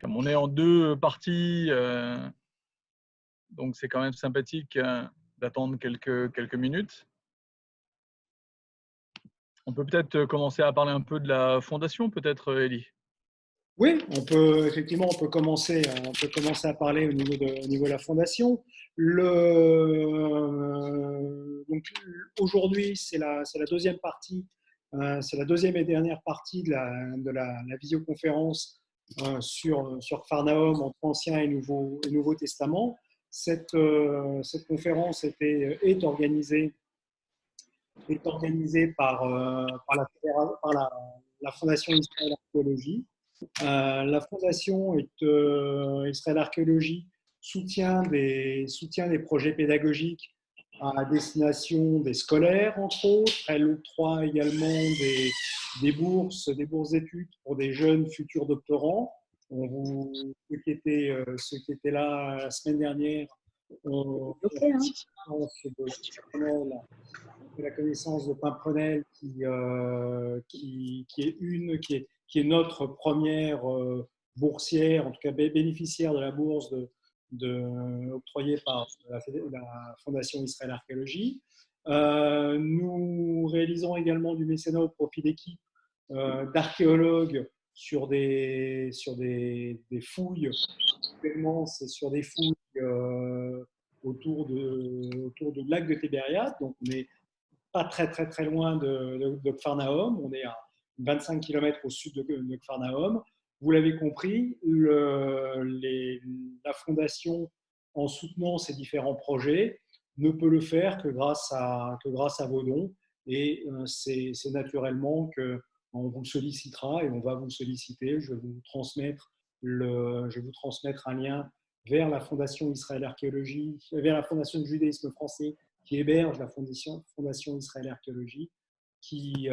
Comme on est en deux parties, donc c'est quand même sympathique d'attendre quelques minutes. On peut peut-être commencer à parler un peu de la fondation, peut-être, Elie. Oui, effectivement, on peut commencer à parler au niveau de la fondation. Donc, aujourd'hui, c'est la deuxième partie, c'est la deuxième et dernière partie de la visioconférence sur Kfar-Nahom entre Ancien et Nouveau Testament. Cette conférence est organisée par la Fondation Israël Archéologie. La Fondation Israël Archéologie soutient des projets pédagogiques à destination des scolaires, entre autres. Elle octroie également des bourses d'études pour des jeunes futurs doctorants. Ceux qui étaient là la semaine dernière ont la connaissance de Pimprenel qui est notre première boursière, en tout cas bénéficiaire de la bourse octroyée par la Fondation Israël Archéologie. Nous réalisons également du mécénat au profit d'équipes d'archéologues sur des fouilles. Actuellement, c'est sur des fouilles autour du lac de Tibériade. Donc, on est pas très très très loin de Kfar-Nahom. On est à 25 km au sud de Kfar-Nahom. Vous l'avez compris, la Fondation, en soutenant ces différents projets, ne peut le faire que grâce à vos dons. Et c'est naturellement qu'on vous sollicitera et on va vous solliciter. Je vais vous transmettre un lien vers la Fondation Israël Archéologie, vers la Fondation de judaïsme français qui héberge la Fondation Israël Archéologie, qui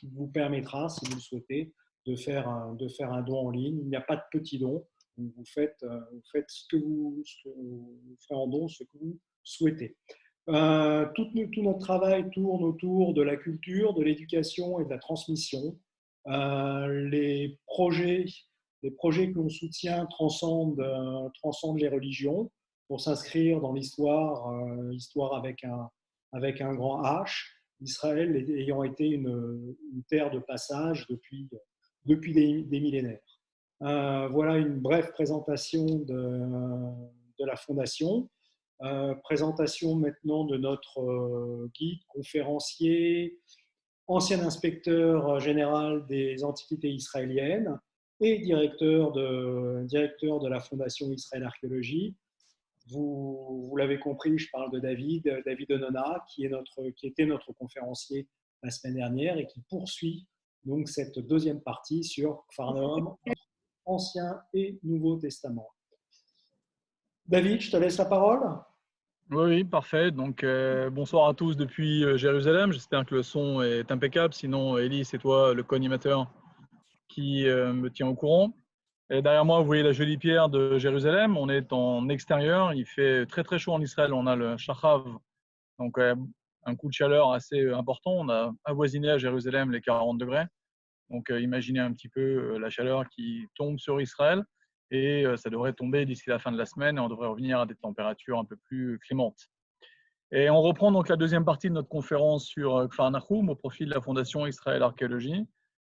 vous permettra, si vous le souhaitez, de faire un don en ligne. Il n'y a pas de petit don. Vous faites vous ferez en don ce que vous souhaitez. Tout notre travail tourne autour de la culture, de l'éducation et de la transmission. Les projets que l'on soutient transcendent les religions pour s'inscrire dans l'histoire avec un grand H, Israël ayant été une terre de passage depuis des millénaires. Voilà une brève présentation de la Fondation. Présentation maintenant de notre guide, conférencier, ancien inspecteur général des antiquités israéliennes et directeur de la Fondation Israël Archéologie. Vous l'avez compris, je parle de David Onona, qui était notre conférencier la semaine dernière et qui poursuit donc cette deuxième partie sur Kfar-Nahom, Ancien et Nouveau Testament. David, je te laisse la parole. Oui, parfait. Donc, bonsoir à tous depuis Jérusalem. J'espère que le son est impeccable. Sinon, Elie, c'est toi, le co-animateur, qui me tient au courant. Et derrière moi, vous voyez la jolie pierre de Jérusalem. On est en extérieur. Il fait très, très chaud en Israël. On a le Shachav, donc un coup de chaleur assez important. On a avoisiné à Jérusalem les 40 degrés. Donc, imaginez un petit peu la chaleur qui tombe sur Israël. Et ça devrait tomber d'ici la fin de la semaine et on devrait revenir à des températures un peu plus clémentes. Et on reprend donc la deuxième partie de notre conférence sur Kfar Nahum au profit de la Fondation Israël Archéologie.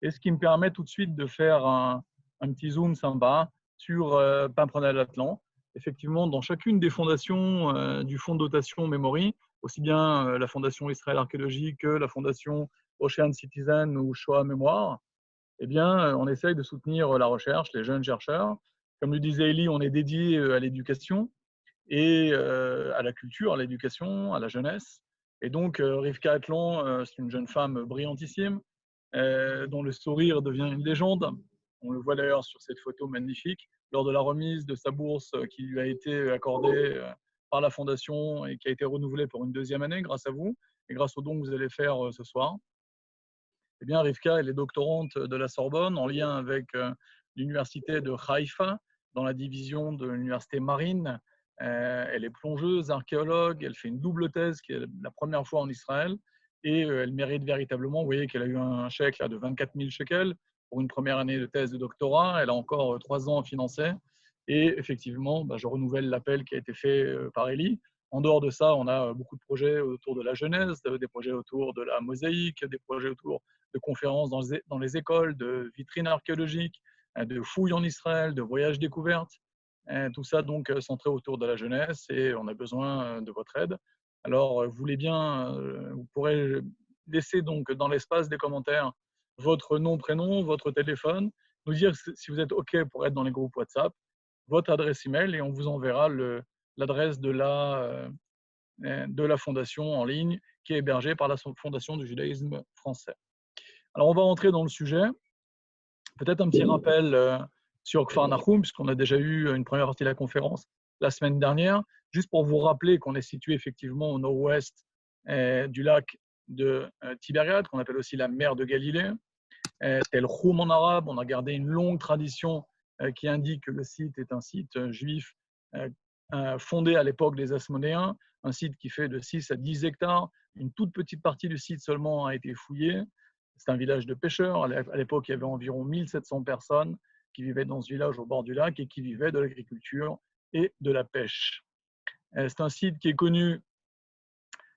Et ce qui me permet tout de suite de faire un petit zoom sympa sur Pimprenel Atlan. Effectivement, dans chacune des fondations du fonds de dotation Memory, aussi bien la Fondation Israël Archéologie que la Fondation Ocean Citizen ou Shoah Mémoire, eh bien, on essaye de soutenir la recherche, les jeunes chercheurs. Comme le disait Elie, on est dédié à l'éducation et à la culture, à l'éducation, à la jeunesse. Et donc, Rivka Atlan, c'est une jeune femme brillantissime, dont le sourire devient une légende. On le voit d'ailleurs sur cette photo magnifique, lors de la remise de sa bourse qui lui a été accordée par la Fondation et qui a été renouvelée pour une deuxième année grâce à vous et grâce au don que vous allez faire ce soir. Eh bien, Rivka, elle est doctorante de la Sorbonne en lien avec l'université de Haïfa, dans la division de l'université marine. Elle est plongeuse, archéologue, elle fait une double thèse qui est la première fois en Israël et elle mérite véritablement, vous voyez qu'elle a eu un chèque là, de 24 000 shekels pour une première année de thèse de doctorat. Elle a encore 3 ans financés. Et effectivement, je renouvelle l'appel qui a été fait par Elie. En dehors de ça, on a beaucoup de projets autour de la jeunesse, des projets autour de la mosaïque, des projets autour de conférences dans les écoles, de vitrines archéologiques, de fouilles en Israël, de voyages découvertes. Tout ça donc centré autour de la jeunesse et on a besoin de votre aide. Alors, vous voulez bien, vous pourrez laisser donc dans l'espace des commentaires votre nom, prénom, votre téléphone, nous dire si vous êtes OK pour être dans les groupes WhatsApp, votre adresse email et on vous enverra l'adresse de la fondation en ligne qui est hébergée par la Fondation du judaïsme français. Alors, on va rentrer dans le sujet. Peut-être un petit rappel sur Kfar Nahum, puisqu'on a déjà eu une première partie de la conférence la semaine dernière, juste pour vous rappeler qu'on est situé effectivement au nord-ouest du lac de Tibériade, qu'on appelle aussi la mer de Galilée. Tel Khoum en arabe, on a gardé une longue tradition qui indique que le site est un site juif fondé à l'époque des Asmonéens, un site qui fait de 6 à 10 hectares. Une toute petite partie du site seulement a été fouillée. C'est un village de pêcheurs. À l'époque, il y avait environ 1700 personnes qui vivaient dans ce village au bord du lac et qui vivaient de l'agriculture et de la pêche. C'est un site qui est connu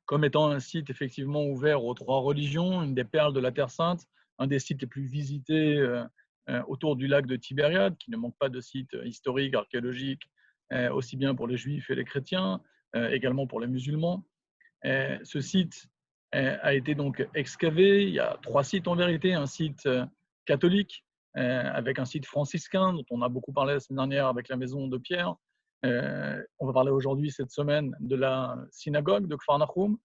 comme étant un site effectivement ouvert aux 3 religions, une des perles de la Terre Sainte, un des sites les plus visités autour du lac de Tibériade, qui ne manque pas de sites historiques, archéologiques, aussi bien pour les juifs et les chrétiens, également pour les musulmans. Ce site a été donc excavé. Il y a 3 sites en vérité, un site catholique avec un site franciscain dont on a beaucoup parlé la semaine dernière avec la maison de Pierre. On va parler aujourd'hui, cette semaine, de la synagogue de Kfar Nahum.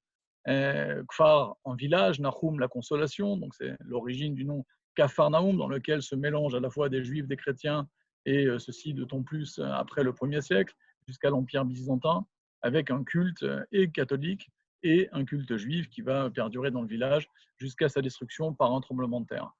Kfar en village, Nahum la consolation, donc c'est l'origine du nom Kafar Nahum, dans lequel se mélangent à la fois des juifs, des chrétiens, et ceci d'autant plus après le 1er siècle, jusqu'à l'Empire byzantin, avec un culte et catholique et un culte juif qui va perdurer dans le village jusqu'à sa destruction par un tremblement de terre.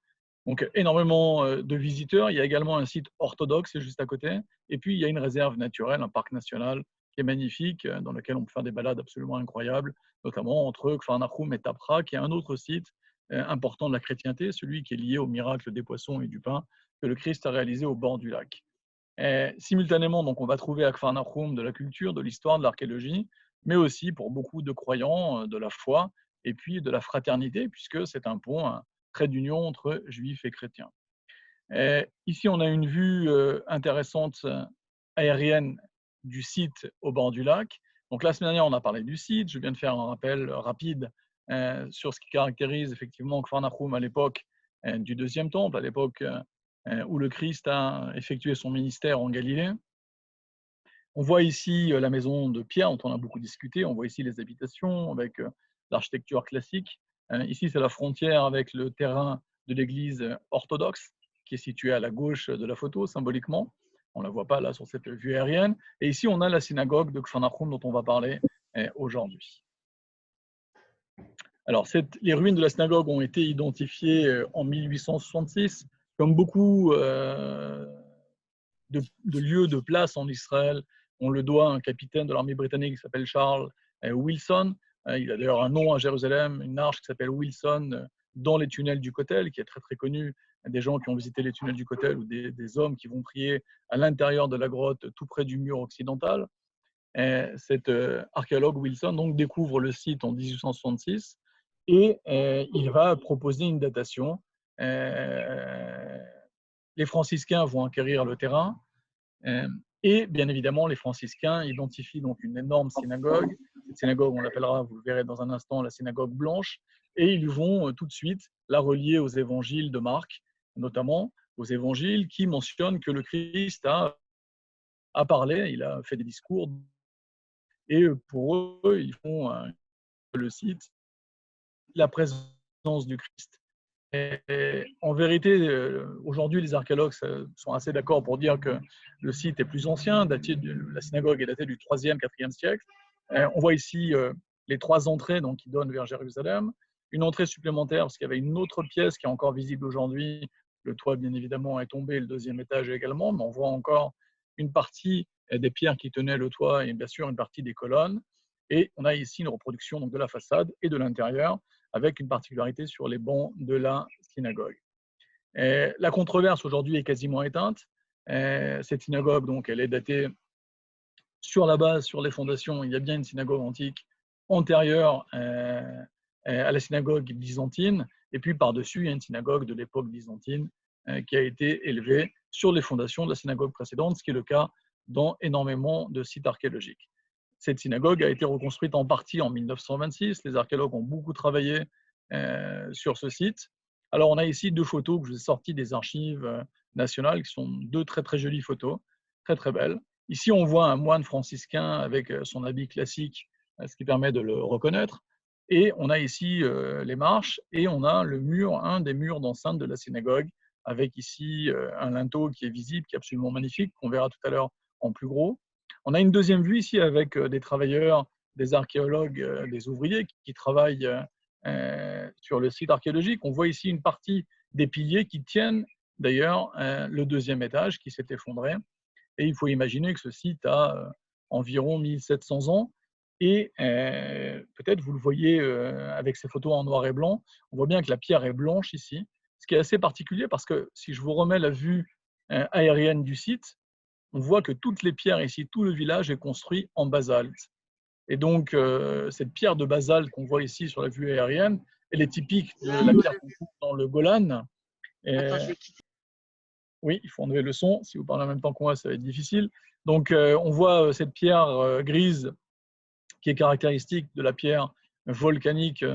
Donc énormément de visiteurs. Il y a également un site orthodoxe juste à côté. Et puis il y a une réserve naturelle, un parc national qui est magnifique, dans lequel on peut faire des balades absolument incroyables, notamment entre Kfar Nahum et Tapra, qui est un autre site important de la chrétienté, celui qui est lié au miracle des poissons et du pain que le Christ a réalisé au bord du lac. Simultanément, donc, on va trouver à Kfar Nahum de la culture, de l'histoire, de l'archéologie, mais aussi pour beaucoup de croyants, de la foi et puis de la fraternité, puisque c'est un pont, un trait d'union entre juifs et chrétiens. Ici, on a une vue intéressante aérienne du site au bord du lac. Donc la semaine dernière, on a parlé du site. Je viens de faire un rappel rapide sur ce qui caractérise effectivement Kfar Nahum à l'époque du Deuxième Temple, à l'époque où le Christ a effectué son ministère en Galilée. On voit ici la maison de Pierre, dont on a beaucoup discuté. On voit ici les habitations avec l'architecture classique. Ici, c'est la frontière avec le terrain de l'église orthodoxe, qui est située à la gauche de la photo, symboliquement. On ne la voit pas là sur cette vue aérienne. Et ici, on a la synagogue de Kfar Nahum dont on va parler aujourd'hui. Alors, les ruines de la synagogue ont été identifiées en 1866. Comme beaucoup de lieux, de places en Israël, on le doit à un capitaine de l'armée britannique qui s'appelle Charles Wilson. Il a d'ailleurs un nom à Jérusalem, une arche qui s'appelle Wilson dans les tunnels du Kotel, qui est très très connu des gens qui ont visité les tunnels du Kotel ou des hommes qui vont prier à l'intérieur de la grotte tout près du mur occidental. Cet archéologue Wilson donc découvre le site en 1866 et il va proposer une datation. Les franciscains vont acquérir le terrain et bien évidemment les franciscains identifient donc une énorme synagogue. Cette synagogue, on l'appellera, vous le verrez dans un instant, la synagogue blanche, et ils vont tout de suite la relier aux évangiles de Marc, notamment aux évangiles qui mentionnent que le Christ a parlé, il a fait des discours, et pour eux, ils font le site la présence du Christ. Et en vérité, aujourd'hui, les archéologues sont assez d'accord pour dire que le site est plus ancien, la synagogue est datée du 3e, 4e siècle. On voit ici les 3 entrées donc, qui donnent vers Jérusalem. Une entrée supplémentaire, parce qu'il y avait une autre pièce qui est encore visible aujourd'hui. Le toit, bien évidemment, est tombé, le 2e étage également, mais on voit encore une partie des pierres qui tenaient le toit et bien sûr une partie des colonnes. Et on a ici une reproduction donc, de la façade et de l'intérieur, avec une particularité sur les bancs de la synagogue. La controverse aujourd'hui est quasiment éteinte. Cette synagogue, donc, elle est datée sur la base, sur les fondations. Il y a bien une synagogue antique antérieure à la synagogue byzantine, et puis par-dessus, il y a une synagogue de l'époque byzantine qui a été élevée sur les fondations de la synagogue précédente, ce qui est le cas dans énormément de sites archéologiques. Cette synagogue a été reconstruite en partie en 1926. Les archéologues ont beaucoup travaillé sur ce site. Alors, on a ici deux photos que je vous ai sorties des archives nationales, qui sont deux très très jolies photos, très très belles. Ici, on voit un moine franciscain avec son habit classique, ce qui permet de le reconnaître. Et on a ici les marches et on a le mur, un des murs d'enceinte de la synagogue, avec ici un linteau qui est visible, qui est absolument magnifique, qu'on verra tout à l'heure en plus gros. On a une deuxième vue ici avec des travailleurs, des archéologues, des ouvriers qui travaillent sur le site archéologique. On voit ici une partie des piliers qui tiennent d'ailleurs le deuxième étage qui s'est effondré. Et il faut imaginer que ce site a environ 1700 ans. Et peut-être vous le voyez avec ces photos en noir et blanc, on voit bien que la pierre est blanche ici, ce qui est assez particulier parce que si je vous remets la vue aérienne du site, on voit que toutes les pierres ici, tout le village est construit en basalte. Et donc, cette pierre de basalte qu'on voit ici sur la vue aérienne, elle est typique de la pierre qu'on trouve dans le Golan. Oui, il faut enlever le son. Si vous parlez en même temps que moi, ça va être difficile. Donc, on voit cette pierre grise qui est caractéristique de la pierre volcanique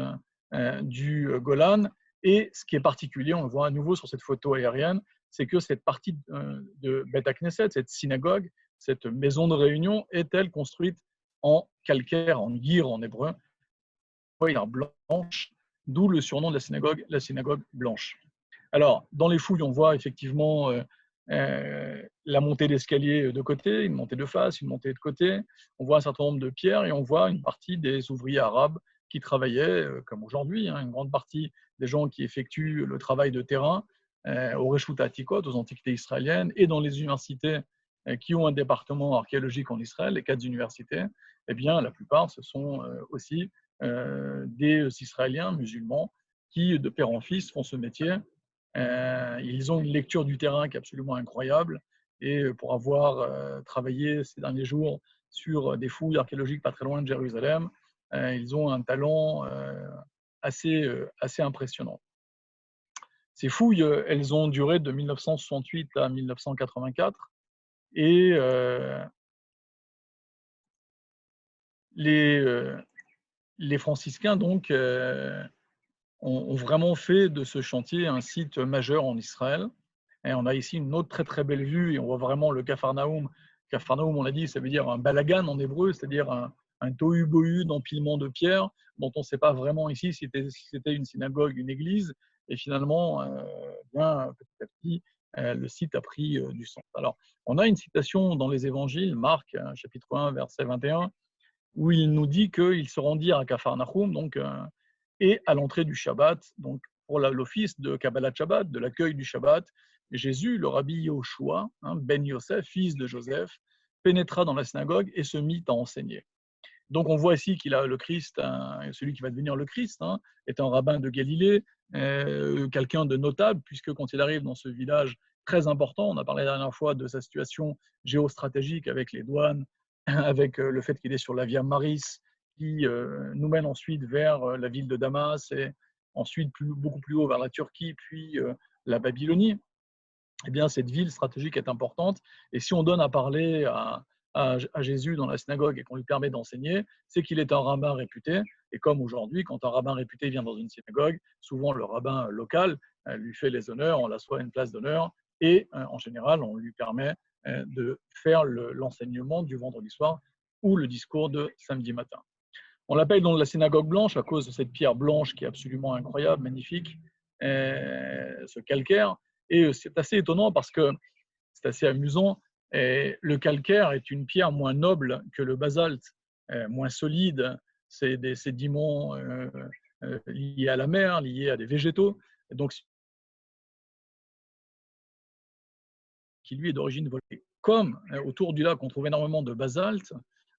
du Golan. Et ce qui est particulier, on le voit à nouveau sur cette photo aérienne, c'est que cette partie de Beth Knesset, cette synagogue, cette maison de réunion, est-elle construite en calcaire, en gir en hébreu, blanche, d'où le surnom de la synagogue blanche. Alors, dans les fouilles, on voit effectivement la montée d'escalier de côté, une montée de face, une montée de côté. On voit un certain nombre de pierres et on voit une partie des ouvriers arabes qui travaillaient, comme aujourd'hui, une grande partie des gens qui effectuent le travail de terrain au Reshut Atikot, aux antiquités israéliennes, et dans les universités qui ont un département archéologique en Israël, les 4 universités, eh bien, la plupart, ce sont aussi des Israéliens musulmans qui, de père en fils, font ce métier. Ils ont une lecture du terrain qui est absolument incroyable. Et pour avoir travaillé ces derniers jours sur des fouilles archéologiques pas très loin de Jérusalem, ils ont un talent assez impressionnant. Ces fouilles, elles ont duré de 1968 à 1984. Et les franciscains, donc, ont vraiment fait de ce chantier un site majeur en Israël. Et on a ici une autre très très belle vue et on voit vraiment le Capharnaüm. Capharnaüm, on l'a dit, ça veut dire un balagan en hébreu, c'est-à-dire un tohu-bohu d'empilement de pierres dont on ne sait pas vraiment ici si c'était une synagogue, une église. Et finalement, bien petit à petit, le site a pris du sens. Alors, on a une citation dans les évangiles, Marc, chapitre 1, verset 21, où il nous dit qu'ils se rendirent à Capharnaüm, donc, et à l'entrée du Shabbat, donc pour l'office de Kabbalat Shabbat, de l'accueil du Shabbat, Jésus, le rabbi Yoshua, Ben Yosef, fils de Joseph, pénétra dans la synagogue et se mit à enseigner. Donc on voit ici qu'il a le Christ, celui qui va devenir le Christ, est un rabbin de Galilée, quelqu'un de notable, puisque quand il arrive dans ce village très important, on a parlé la dernière fois de sa situation géostratégique avec les douanes, avec le fait qu'il est sur la Via Maris, qui nous mène ensuite vers la ville de Damas et ensuite beaucoup plus haut vers la Turquie, puis la Babylonie. Eh bien, cette ville stratégique est importante. Et si on donne à parler à Jésus dans la synagogue et qu'on lui permet d'enseigner, c'est qu'il est un rabbin réputé. Et comme aujourd'hui, quand un rabbin réputé vient dans une synagogue, souvent le rabbin local lui fait les honneurs, on l'assoit à une place d'honneur, et en général, on lui permet de faire l'enseignement du vendredi soir ou le discours de samedi matin. On l'appelle donc la synagogue blanche à cause de cette pierre blanche qui est absolument incroyable, magnifique, ce calcaire. Et c'est assez étonnant parce que c'est assez amusant. Le calcaire est une pierre moins noble que le basalte, moins solide. C'est des sédiments liés à la mer, liés à des végétaux. Et donc, qui lui est d'origine volcanique. Comme autour du lac, on trouve énormément de basalte,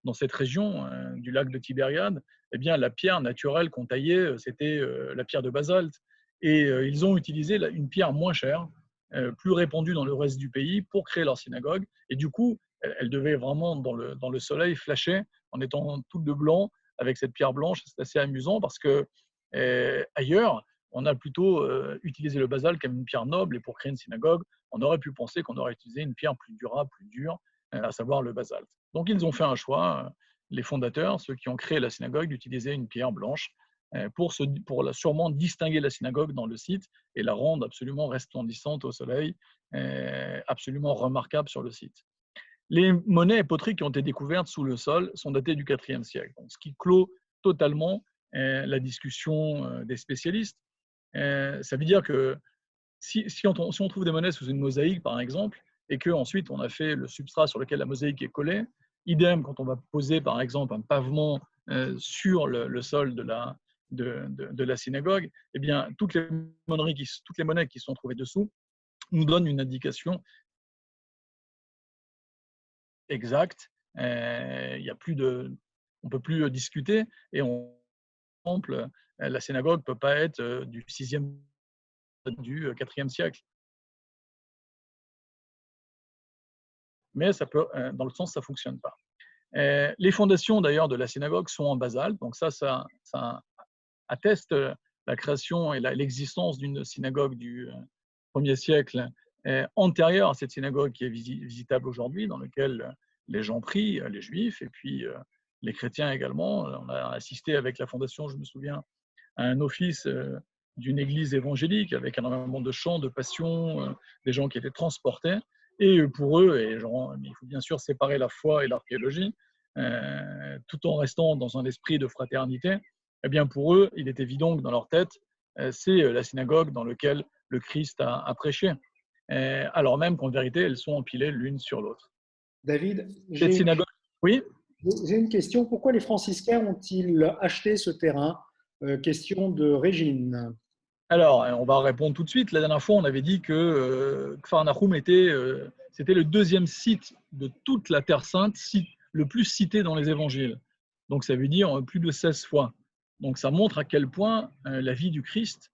dans cette région du lac de Tibériade, eh bien, la pierre naturelle qu'on taillait, c'était la pierre de basalte. Et ils ont utilisé une pierre moins chère, plus répandue dans le reste du pays pour créer leur synagogue. Et du coup, elle devait vraiment, dans le soleil, flasher en étant toute de blanc avec cette pierre blanche. C'est assez amusant parce que ailleurs, on a plutôt utilisé le basalte comme une pierre noble, et pour créer une synagogue, on aurait pu penser qu'on aurait utilisé une pierre plus durable, plus dure, à savoir le basalte. Donc ils ont fait un choix, les fondateurs, ceux qui ont créé la synagogue, d'utiliser une pierre blanche pour sûrement distinguer la synagogue dans le site et la rendre absolument resplendissante au soleil, absolument remarquable sur le site. Les monnaies et poteries qui ont été découvertes sous le sol sont datées du IVe siècle, donc ce qui clôt totalement la discussion des spécialistes. Ça veut dire que si on trouve des monnaies sous une mosaïque, par exemple, et qu'ensuite on a fait le substrat sur lequel la mosaïque est collée, idem quand on va poser, par exemple, un pavement sur le sol de la synagogue, eh bien, toutes les monnaies qui sont trouvées dessous nous donnent une indication exacte. On ne peut plus discuter, et la synagogue ne peut pas être du 6e, du 4e siècle. Mais ça peut, dans le sens, ça ne fonctionne pas. Les fondations d'ailleurs de la synagogue sont en basalte, donc ça atteste la création et l'existence d'une synagogue du 1er siècle antérieure à cette synagogue qui est visitable aujourd'hui, dans laquelle les gens prient, les juifs et puis les chrétiens également. On a assisté avec la fondation, je me souviens, à un office d'une église évangélique avec énormément de chants, de passion, des gens qui étaient transportés. Et pour eux, il faut bien sûr séparer la foi et l'archéologie, tout en restant dans un esprit de fraternité. Eh bien, pour eux, il est évident que dans leur tête, c'est la synagogue dans laquelle le Christ a prêché, alors même qu'en vérité, elles sont empilées l'une sur l'autre. David, Cette synagogue, oui. J'ai une question. Pourquoi les franciscains ont-ils acheté ce terrain? Question de Régine. Alors, on va répondre tout de suite. La dernière fois, on avait dit que Kfar Nahum c'était le 2e site de toute la Terre Sainte, le plus cité dans les évangiles. Donc, ça veut dire plus de 16 fois. Donc, ça montre à quel point la vie du Christ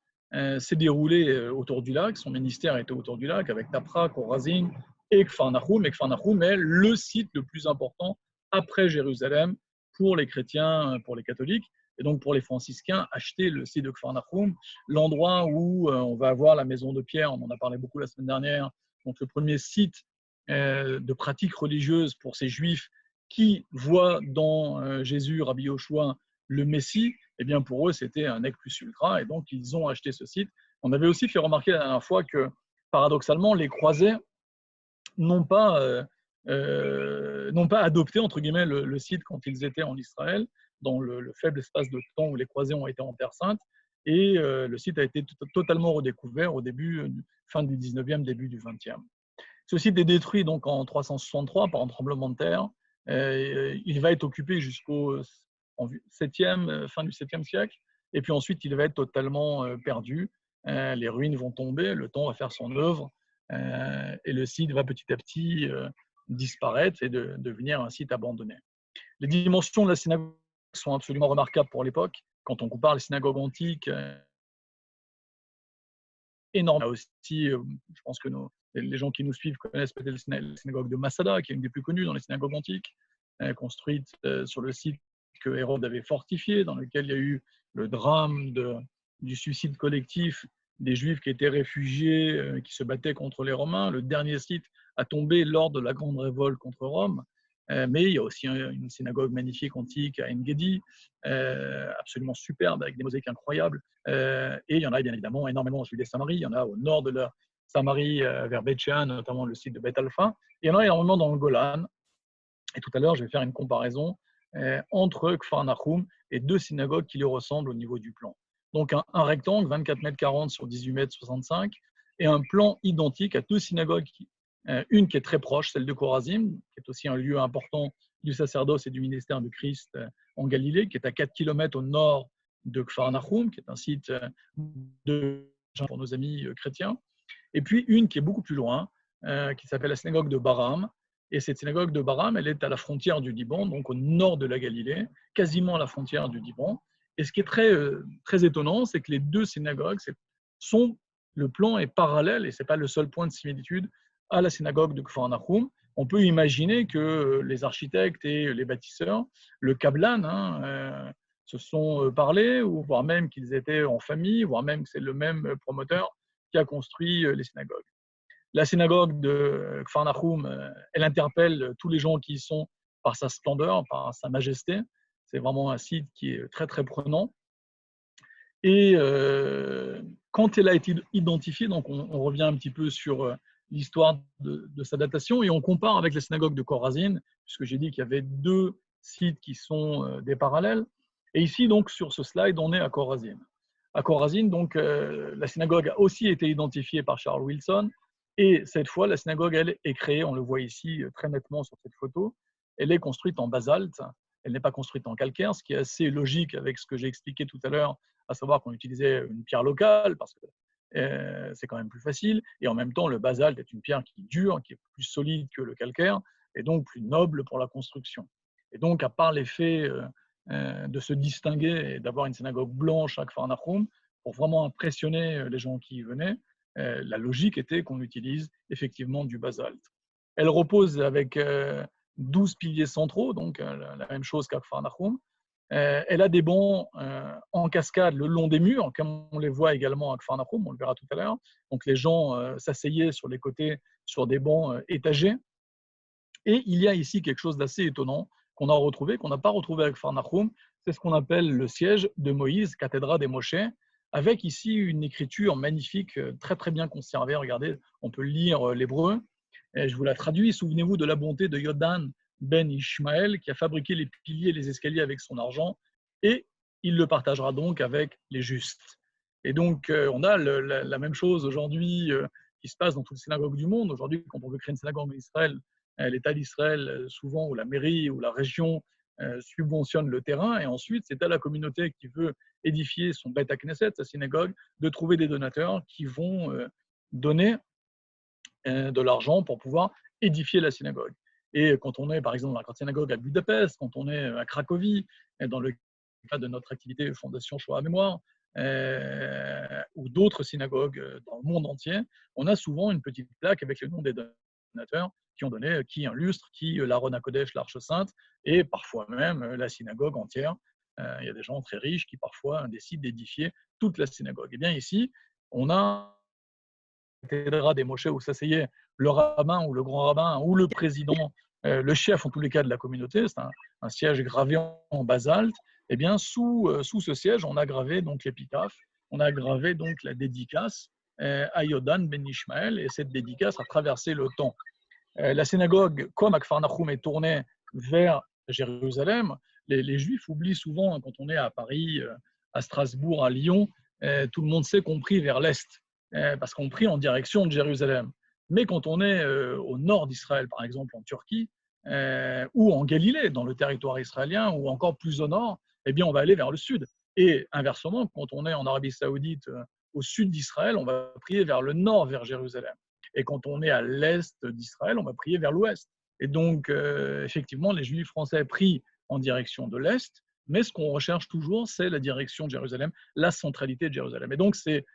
s'est déroulée autour du lac. Son ministère était autour du lac, avec Tapra, Chorazin et Kfar Nahum. Et Kfar Nahum est le site le plus important après Jérusalem pour les chrétiens, pour les catholiques. Et donc, pour les franciscains, acheter le site de Kfar Nahum, l'endroit où on va avoir la maison de Pierre, on en a parlé beaucoup la semaine dernière, donc le premier site de pratique religieuse pour ces juifs qui voient dans Jésus, Rabbi Yoshua, le Messie, eh bien pour eux, c'était un nec plus ultra, et donc ils ont acheté ce site. On avait aussi fait remarquer la dernière fois que, paradoxalement, les croisés n'ont pas adopté, entre guillemets, le site quand ils étaient en Israël, dans le faible espace de temps où les croisés ont été en Terre Sainte. Et le site a été totalement redécouvert au fin du 19e, début du 20e. Ce site est détruit donc en 363 par un tremblement de terre. Il va être occupé jusqu'au 7e, fin du 7e siècle. Et puis ensuite, il va être totalement perdu. Les ruines vont tomber, le temps va faire son œuvre. Et le site va petit à petit disparaître et devenir un site abandonné. Les dimensions de la synagogue sont absolument remarquables pour l'époque. Quand on compare les synagogues antiques, énorme. Aussi, je pense que les gens qui nous suivent connaissent peut-être la synagogue de Masada, qui est une des plus connues dans les synagogues antiques, construite sur le site que Hérode avait fortifié, dans lequel il y a eu le drame du suicide collectif des Juifs qui étaient réfugiés, qui se battaient contre les Romains. Le dernier site a tombé lors de la grande révolte contre Rome. Mais il y a aussi une synagogue magnifique antique à En-Gedi, absolument superbe, avec des mosaïques incroyables. Et il y en a bien évidemment énormément au sud des Samaries. Il y en a au nord de la Samarie, vers Beth Shean, notamment le site de Beth Alpha. Et il y en a énormément dans le Golan. Et tout à l'heure, je vais faire une comparaison entre Kfar Nahum et 2 synagogues qui lui ressemblent au niveau du plan. Donc un rectangle, 24 mètres 40 sur 18 mètres 65, et un plan identique à 2 synagogues, une qui est très proche, celle de Chorazim, qui est aussi un lieu important du sacerdoce et du ministère du Christ en Galilée, qui est à 4 km au nord de Kfar Nahum, qui est un site pour nos amis chrétiens. Et puis une qui est beaucoup plus loin, qui s'appelle la synagogue de Baram. Et cette synagogue de Baram, elle est à la frontière du Liban, donc au nord de la Galilée, quasiment à la frontière du Liban. Et ce qui est très étonnant, c'est que les 2 synagogues le plan est parallèle, et ce n'est pas le seul point de similitude, à la synagogue de Kfar Nahum. On peut imaginer que les architectes et les bâtisseurs, le Kablan, se sont parlé, ou voire même qu'ils étaient en famille, voire même que c'est le même promoteur qui a construit les synagogues. La synagogue de Kfar Nahum, elle interpelle tous les gens qui y sont par sa splendeur, par sa majesté. C'est vraiment un site qui est très, très prenant. Et quand elle a été identifiée, donc on revient un petit peu sur l'histoire de sa datation, et on compare avec la synagogue de Khorazin, puisque j'ai dit qu'il y avait deux sites qui sont des parallèles. Et ici, donc, sur ce slide, on est à Khorazin. À Khorazin, donc, la synagogue a aussi été identifiée par Charles Wilson, et cette fois, la synagogue, elle, est créée, on le voit ici très nettement sur cette photo, elle est construite en basalte, elle n'est pas construite en calcaire, ce qui est assez logique avec ce que j'ai expliqué tout à l'heure, à savoir qu'on utilisait une pierre locale, parce que c'est quand même plus facile, et en même temps, le basalte est une pierre qui est dure, qui est plus solide que le calcaire, et donc plus noble pour la construction. Et donc, à part l'effet de se distinguer et d'avoir une synagogue blanche à Kfar Nahum, pour vraiment impressionner les gens qui y venaient, la logique était qu'on utilise effectivement du basalte. Elle repose avec 12 piliers centraux, donc la même chose qu'à Kfar Nahum. Elle a des bancs en cascade le long des murs, comme on les voit également à Kfar Nahum, on le verra tout à l'heure. Donc les gens s'asseyaient sur les côtés sur des bancs étagés. Et il y a ici quelque chose d'assez étonnant qu'on a retrouvé, qu'on n'a pas retrouvé avec Kfar Nahum, c'est ce qu'on appelle le siège de Moïse, cathédrale des Moshe, avec ici une écriture magnifique, très très bien conservée. Regardez, on peut lire l'hébreu. Je vous la traduis. Souvenez-vous de la bonté de Yodan ben Ishmaël, qui a fabriqué les piliers et les escaliers avec son argent, et il le partagera donc avec les justes. Et donc, on a la même chose aujourd'hui qui se passe dans toutes les synagogues du monde. Aujourd'hui, quand on veut créer une synagogue en Israël, l'État d'Israël, souvent, ou la mairie, ou la région, subventionne le terrain, et ensuite, c'est à la communauté qui veut édifier son Beth Knesset, sa synagogue, de trouver des donateurs qui vont donner de l'argent pour pouvoir édifier la synagogue. Et quand on est, par exemple, dans la grande synagogue à Budapest, quand on est à Cracovie, dans le cadre de notre activité Fondation Shoah Mémoire, ou d'autres synagogues dans le monde entier, on a souvent une petite plaque avec le nom des donateurs qui ont donné, qui illustre, qui l'Aaron HaKodesh, l'Arche Sainte, et parfois même la synagogue entière. Il y a des gens très riches qui parfois décident d'édifier toute la synagogue. Et bien ici, on a cathédrale des Moshe où s'asseyait le rabbin ou le grand rabbin ou le président, le chef en tous les cas de la communauté, c'est un siège gravé en basalte. Eh bien, sous ce siège, on a gravé donc l'épitaphe, on a gravé donc la dédicace à Yodan ben Ishmael, et cette dédicace a traversé le temps. La synagogue, comme à Kfar Nahum, est tournée vers Jérusalem. Les Juifs oublient souvent, quand on est à Paris, à Strasbourg, à Lyon, tout le monde sait qu'on prie vers l'Est, parce qu'on prie en direction de Jérusalem. Mais quand on est au nord d'Israël, par exemple en Turquie, ou en Galilée, dans le territoire israélien, ou encore plus au nord, eh bien on va aller vers le sud. Et inversement, quand on est en Arabie Saoudite, au sud d'Israël, on va prier vers le nord, vers Jérusalem. Et quand on est à l'est d'Israël, on va prier vers l'ouest. Et donc, effectivement, les Juifs français prient en direction de l'est, mais ce qu'on recherche toujours, c'est la direction de Jérusalem, la centralité de Jérusalem. Et donc, c'est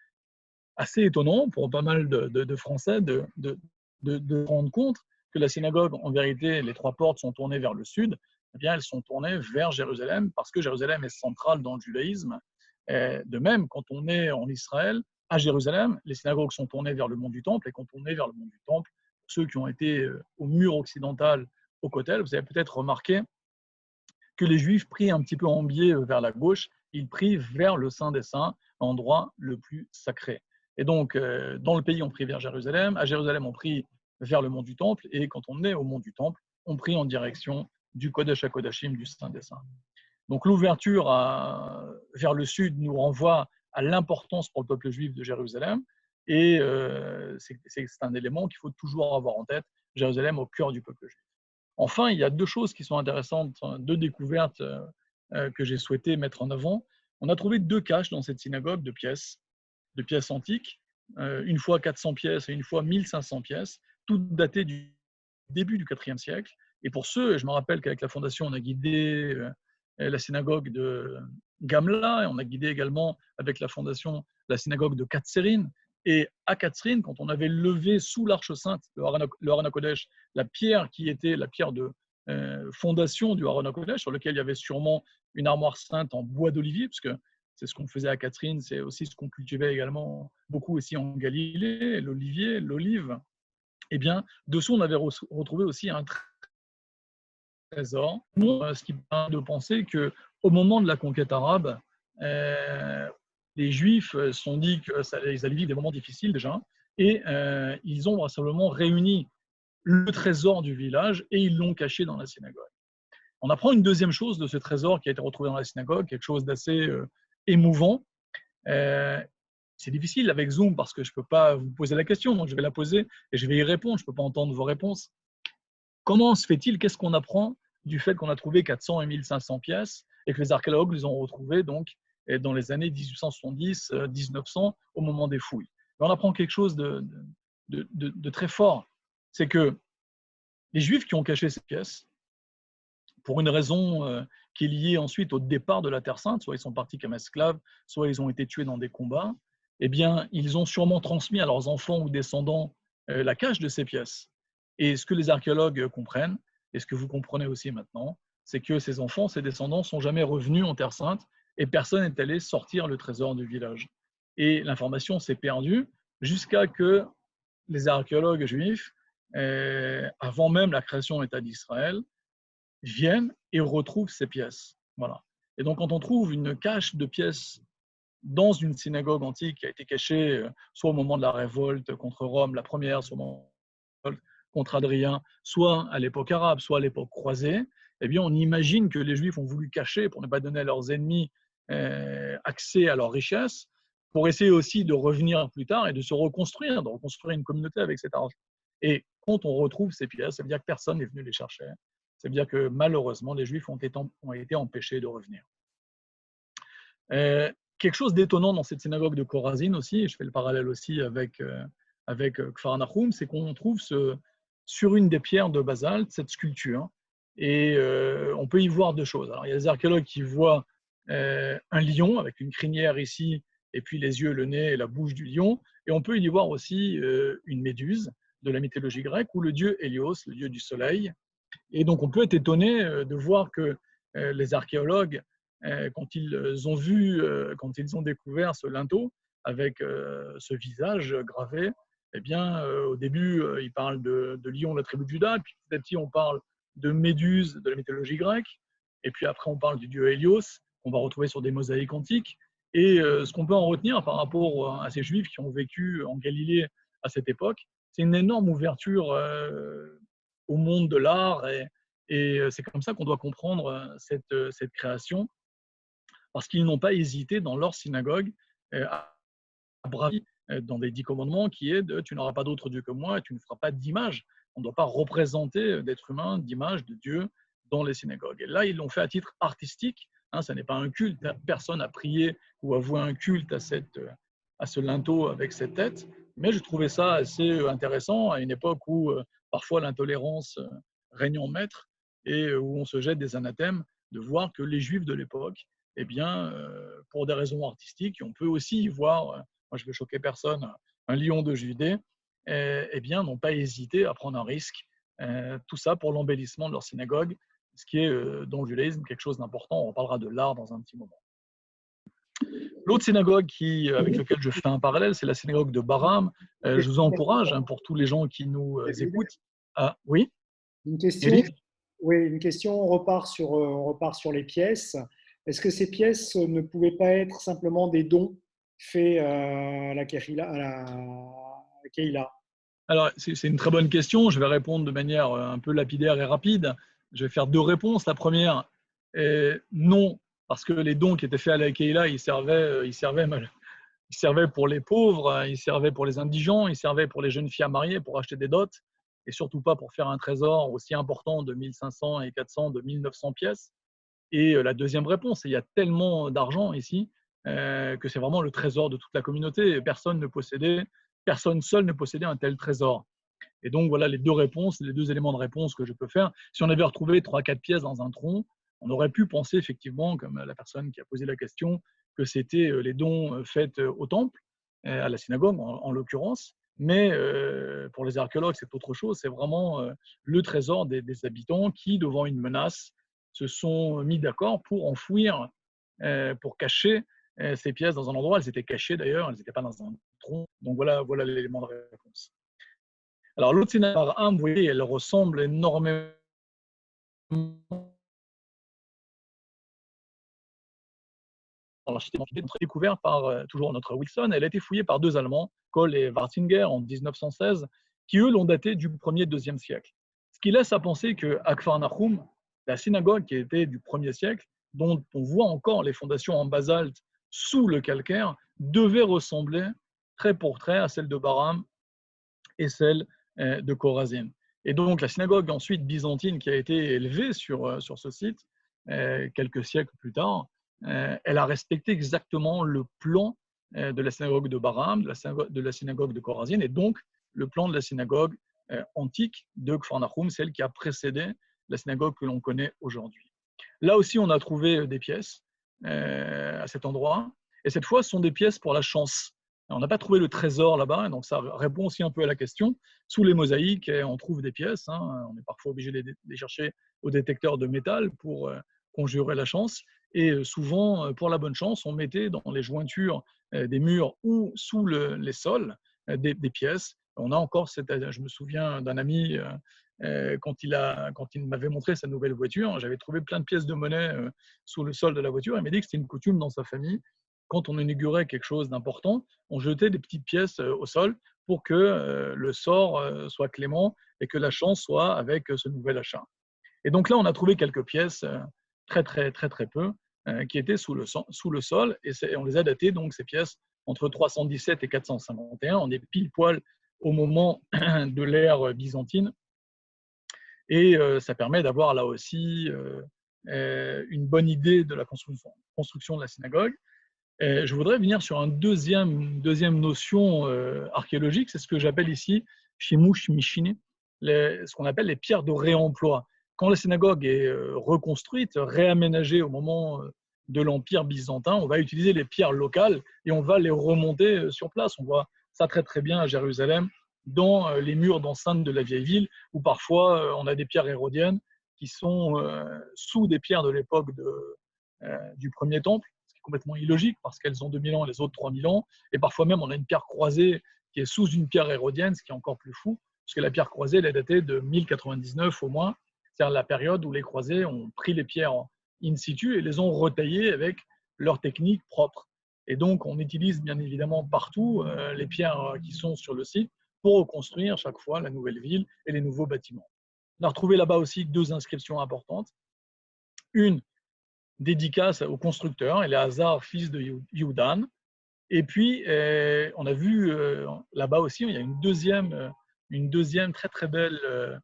assez étonnant pour pas mal de Français de rendre compte que la synagogue, en vérité, les trois portes sont tournées vers le sud, eh bien, elles sont tournées vers Jérusalem, parce que Jérusalem est centrale dans le judaïsme. Et de même, quand on est en Israël, à Jérusalem, les synagogues sont tournées vers le mont du Temple, et quand on est vers le mont du Temple, ceux qui ont été au mur occidental, au Kotel, vous avez peut-être remarqué que les Juifs prient un petit peu en biais vers la gauche, ils prient vers le Saint des Saints, l'endroit le plus sacré. Et donc, dans le pays, on prie vers Jérusalem, à Jérusalem, on prie vers le mont du Temple, et quand on est au mont du Temple, on prie en direction du Kodesh HaKodashim, du Saint des Saints. Donc l'ouverture vers le sud nous renvoie à l'importance pour le peuple juif de Jérusalem, et c'est un élément qu'il faut toujours avoir en tête, Jérusalem au cœur du peuple juif. Enfin, il y a deux choses qui sont intéressantes, deux découvertes que j'ai souhaité mettre en avant. On a trouvé deux caches dans cette synagogue de pièces antiques, une fois 400 pièces et une fois 1500 pièces, toutes datées du début du IVe siècle. Et pour ceux, je me rappelle qu'avec la Fondation, on a guidé la synagogue de Gamla, et on a guidé également avec la Fondation la synagogue de Katsérine. Et à Katsérine, quand on avait levé sous l'Arche Sainte, le Aron HaKodesh, la pierre qui était la pierre de fondation du Aron HaKodesh, sur lequel il y avait sûrement une armoire sainte en bois d'olivier, parce que c'est ce qu'on faisait à Katsérine, c'est aussi ce qu'on cultivait également beaucoup aussi en Galilée, l'olivier, l'olive. Eh bien, dessous, on avait retrouvé aussi un trésor, ce qui permet de penser qu'au moment de la conquête arabe, les Juifs se sont dit qu'ils allaient vivre des moments difficiles déjà, et ils ont vraisemblablement réuni le trésor du village et ils l'ont caché dans la synagogue. On apprend une deuxième chose de ce trésor qui a été retrouvé dans la synagogue, quelque chose d'assez émouvant. C'est difficile avec Zoom parce que je ne peux pas vous poser la question, donc je vais la poser et je vais y répondre, je ne peux pas entendre vos réponses. Comment se fait-il, qu'est-ce qu'on apprend du fait qu'on a trouvé 400 et 1500 pièces et que les archéologues les ont retrouvées donc, dans les années 1870-1900 au moment des fouilles? On apprend quelque chose de très fort, c'est que les Juifs qui ont caché ces pièces, pour une raison qui est liée ensuite au départ de la Terre Sainte, soit ils sont partis comme esclaves, soit ils ont été tués dans des combats, eh bien, ils ont sûrement transmis à leurs enfants ou descendants la cache de ces pièces. Et ce que les archéologues comprennent, et ce que vous comprenez aussi maintenant, c'est que ces enfants, ces descendants, ne sont jamais revenus en Terre Sainte et personne n'est allé sortir le trésor du village. Et l'information s'est perdue jusqu'à que les archéologues juifs, avant même la création de l'État d'Israël, viennent et retrouvent ces pièces. Voilà. Et donc, quand on trouve une cache de pièces dans une synagogue antique qui a été cachée soit au moment de la révolte contre Rome, la première, soit au moment de la révolte contre Adrien, soit à l'époque arabe, soit à l'époque croisée, eh bien, on imagine que les Juifs ont voulu cacher pour ne pas donner à leurs ennemis accès à leurs richesses, pour essayer aussi de revenir plus tard et de se reconstruire, de reconstruire une communauté avec cet argent. Et quand on retrouve ces pièces, ça veut dire que personne n'est venu les chercher. Ça veut dire que malheureusement, les Juifs ont été empêchés de revenir. Quelque chose d'étonnant dans cette synagogue de Chorazin aussi, et je fais le parallèle aussi avec Kfar Nahum, c'est qu'on trouve sur une des pierres de basalte cette sculpture. Et on peut y voir deux choses. Alors, il y a des archéologues qui voient un lion avec une crinière ici, et puis les yeux, le nez et la bouche du lion. Et on peut y voir aussi une méduse de la mythologie grecque, ou le dieu Hélios, le dieu du soleil. Et donc, on peut être étonné de voir que les archéologues, quand ils ont vu, quand ils ont découvert ce linteau avec ce visage gravé, eh bien, au début, ils parlent de lion de la tribu de Juda, puis petit à petit, on parle de méduse de la mythologie grecque, et puis après, on parle du dieu Hélios, qu'on va retrouver sur des mosaïques antiques. Et ce qu'on peut en retenir par rapport à ces Juifs qui ont vécu en Galilée à cette époque, c'est une énorme ouverture au monde de l'art, et c'est comme ça qu'on doit comprendre cette création, parce qu'ils n'ont pas hésité dans leur synagogue à braver dans des 10 commandements qui est de « tu n'auras pas d'autre Dieu que moi et tu ne feras pas d'image ». On ne doit pas représenter d'être humain, d'image, de Dieu dans les synagogues. Et là, ils l'ont fait à titre artistique, hein, ça n'est pas un culte, personne n'a prié ou avoué un culte à ce linteau avec cette tête, mais je trouvais ça assez intéressant à une époque où parfois l'intolérance règne en maître et où on se jette des anathèmes, de voir que les Juifs de l'époque, eh bien, pour des raisons artistiques, on peut aussi y voir, moi je ne veux choquer personne, un lion de Judée, eh bien, n'ont pas hésité à prendre un risque, tout ça pour l'embellissement de leur synagogue, ce qui est dans le judaïsme quelque chose d'important. On parlera de l'art dans un petit moment. L'autre synagogue avec laquelle je fais un parallèle, c'est la synagogue de Bahram. Je vous encourage, hein, pour tous les gens qui nous écoutent. Ah, oui. Une question. Oui, une question. On repart sur les pièces. Est-ce que ces pièces ne pouvaient pas être simplement des dons faits à la Kehila? Alors, c'est une très bonne question. Je vais répondre de manière un peu lapidaire et rapide. Je vais faire deux réponses. La première, non, parce que les dons qui étaient faits à la Kehila, ils servaient pour les pauvres, ils servaient pour les indigents, ils servaient pour les jeunes filles à marier, pour acheter des dots, et surtout pas pour faire un trésor aussi important de 1500 et 400, de 1900 pièces. Et la deuxième réponse, il y a tellement d'argent ici que c'est vraiment le trésor de toute la communauté. Personne seul ne possédait un tel trésor. Et donc, voilà les deux réponses, les deux éléments de réponse que je peux faire. Si on avait retrouvé 3-4 pièces dans un tronc, on aurait pu penser effectivement, comme la personne qui a posé la question, que c'était les dons faits au temple, à la synagogue en l'occurrence. Mais pour les archéologues, c'est autre chose. C'est vraiment le trésor des habitants qui, devant une menace, se sont mis d'accord pour enfouir, pour cacher ces pièces dans un endroit. Elles étaient cachées d'ailleurs, elles n'étaient pas dans un tronc. Donc voilà l'élément de réponse. Alors l'autre synagogue, vous voyez, elle ressemble énormément dans l'architecture découverte par toujours notre Wilson. Elle a été fouillée par deux Allemands, Kohl et Wartinger, en 1916, qui eux l'ont datée du 1er et 2e siècle. Ce qui laisse à penser que Akfar Nahum, la synagogue qui était du 1er siècle, dont on voit encore les fondations en basalte sous le calcaire, devait ressembler trait pour trait à celle de Bahram et celle de Chorazin. Et donc la synagogue ensuite byzantine qui a été élevée sur ce site quelques siècles plus tard, elle a respecté exactement le plan de la synagogue de Bahram, de la synagogue de Chorazin, et donc le plan de la synagogue antique de Kfar Nahum, celle qui a précédé la synagogue que l'on connaît aujourd'hui. Là aussi, on a trouvé des pièces à cet endroit, et cette fois, ce sont des pièces pour la chance. On n'a pas trouvé le trésor là-bas, donc ça répond aussi un peu à la question. Sous les mosaïques, on trouve des pièces. On est parfois obligé de les chercher au détecteur de métal pour conjurer la chance. Et souvent, pour la bonne chance, on mettait dans les jointures des murs ou sous les sols des pièces. On a encore je me souviens d'un ami, quand il m'avait montré sa nouvelle voiture, j'avais trouvé plein de pièces de monnaie sous le sol de la voiture. Il m'a dit que c'était une coutume dans sa famille. Quand on inaugurait quelque chose d'important, on jetait des petites pièces au sol pour que le sort soit clément et que la chance soit avec ce nouvel achat. Et donc là, on a trouvé quelques pièces, très peu, qui étaient sous le sol, et on les a datées, donc ces pièces, entre 317 et 451. On est pile poil au moment de l'ère byzantine, et ça permet d'avoir là aussi une bonne idée de la construction de la synagogue. Et je voudrais venir sur une deuxième notion archéologique, c'est ce que j'appelle ici shimush mishini, ce qu'on appelle les pierres de réemploi. Quand la synagogue est reconstruite, réaménagée au moment de l'Empire byzantin, on va utiliser les pierres locales et on va les remonter sur place. On voit ça très bien à Jérusalem, dans les murs d'enceinte de la vieille ville, où parfois on a des pierres hérodiennes qui sont sous des pierres de l'époque du premier temple, complètement illogique parce qu'elles ont 2000 ans et les autres 3000 ans. Et parfois même, on a une pierre croisée qui est sous une pierre hérodienne, ce qui est encore plus fou, parce que la pierre croisée, elle est datée de 1099 au moins, c'est-à-dire la période où les croisés ont pris les pierres in situ et les ont retaillées avec leur technique propre. Et donc, on utilise bien évidemment partout les pierres qui sont sur le site pour reconstruire chaque fois la nouvelle ville et les nouveaux bâtiments. On a retrouvé là-bas aussi deux inscriptions importantes. Une dédicace au constructeur, Éléazar, fils de Youdan. Et puis, on a vu là-bas aussi, il y a une deuxième très belle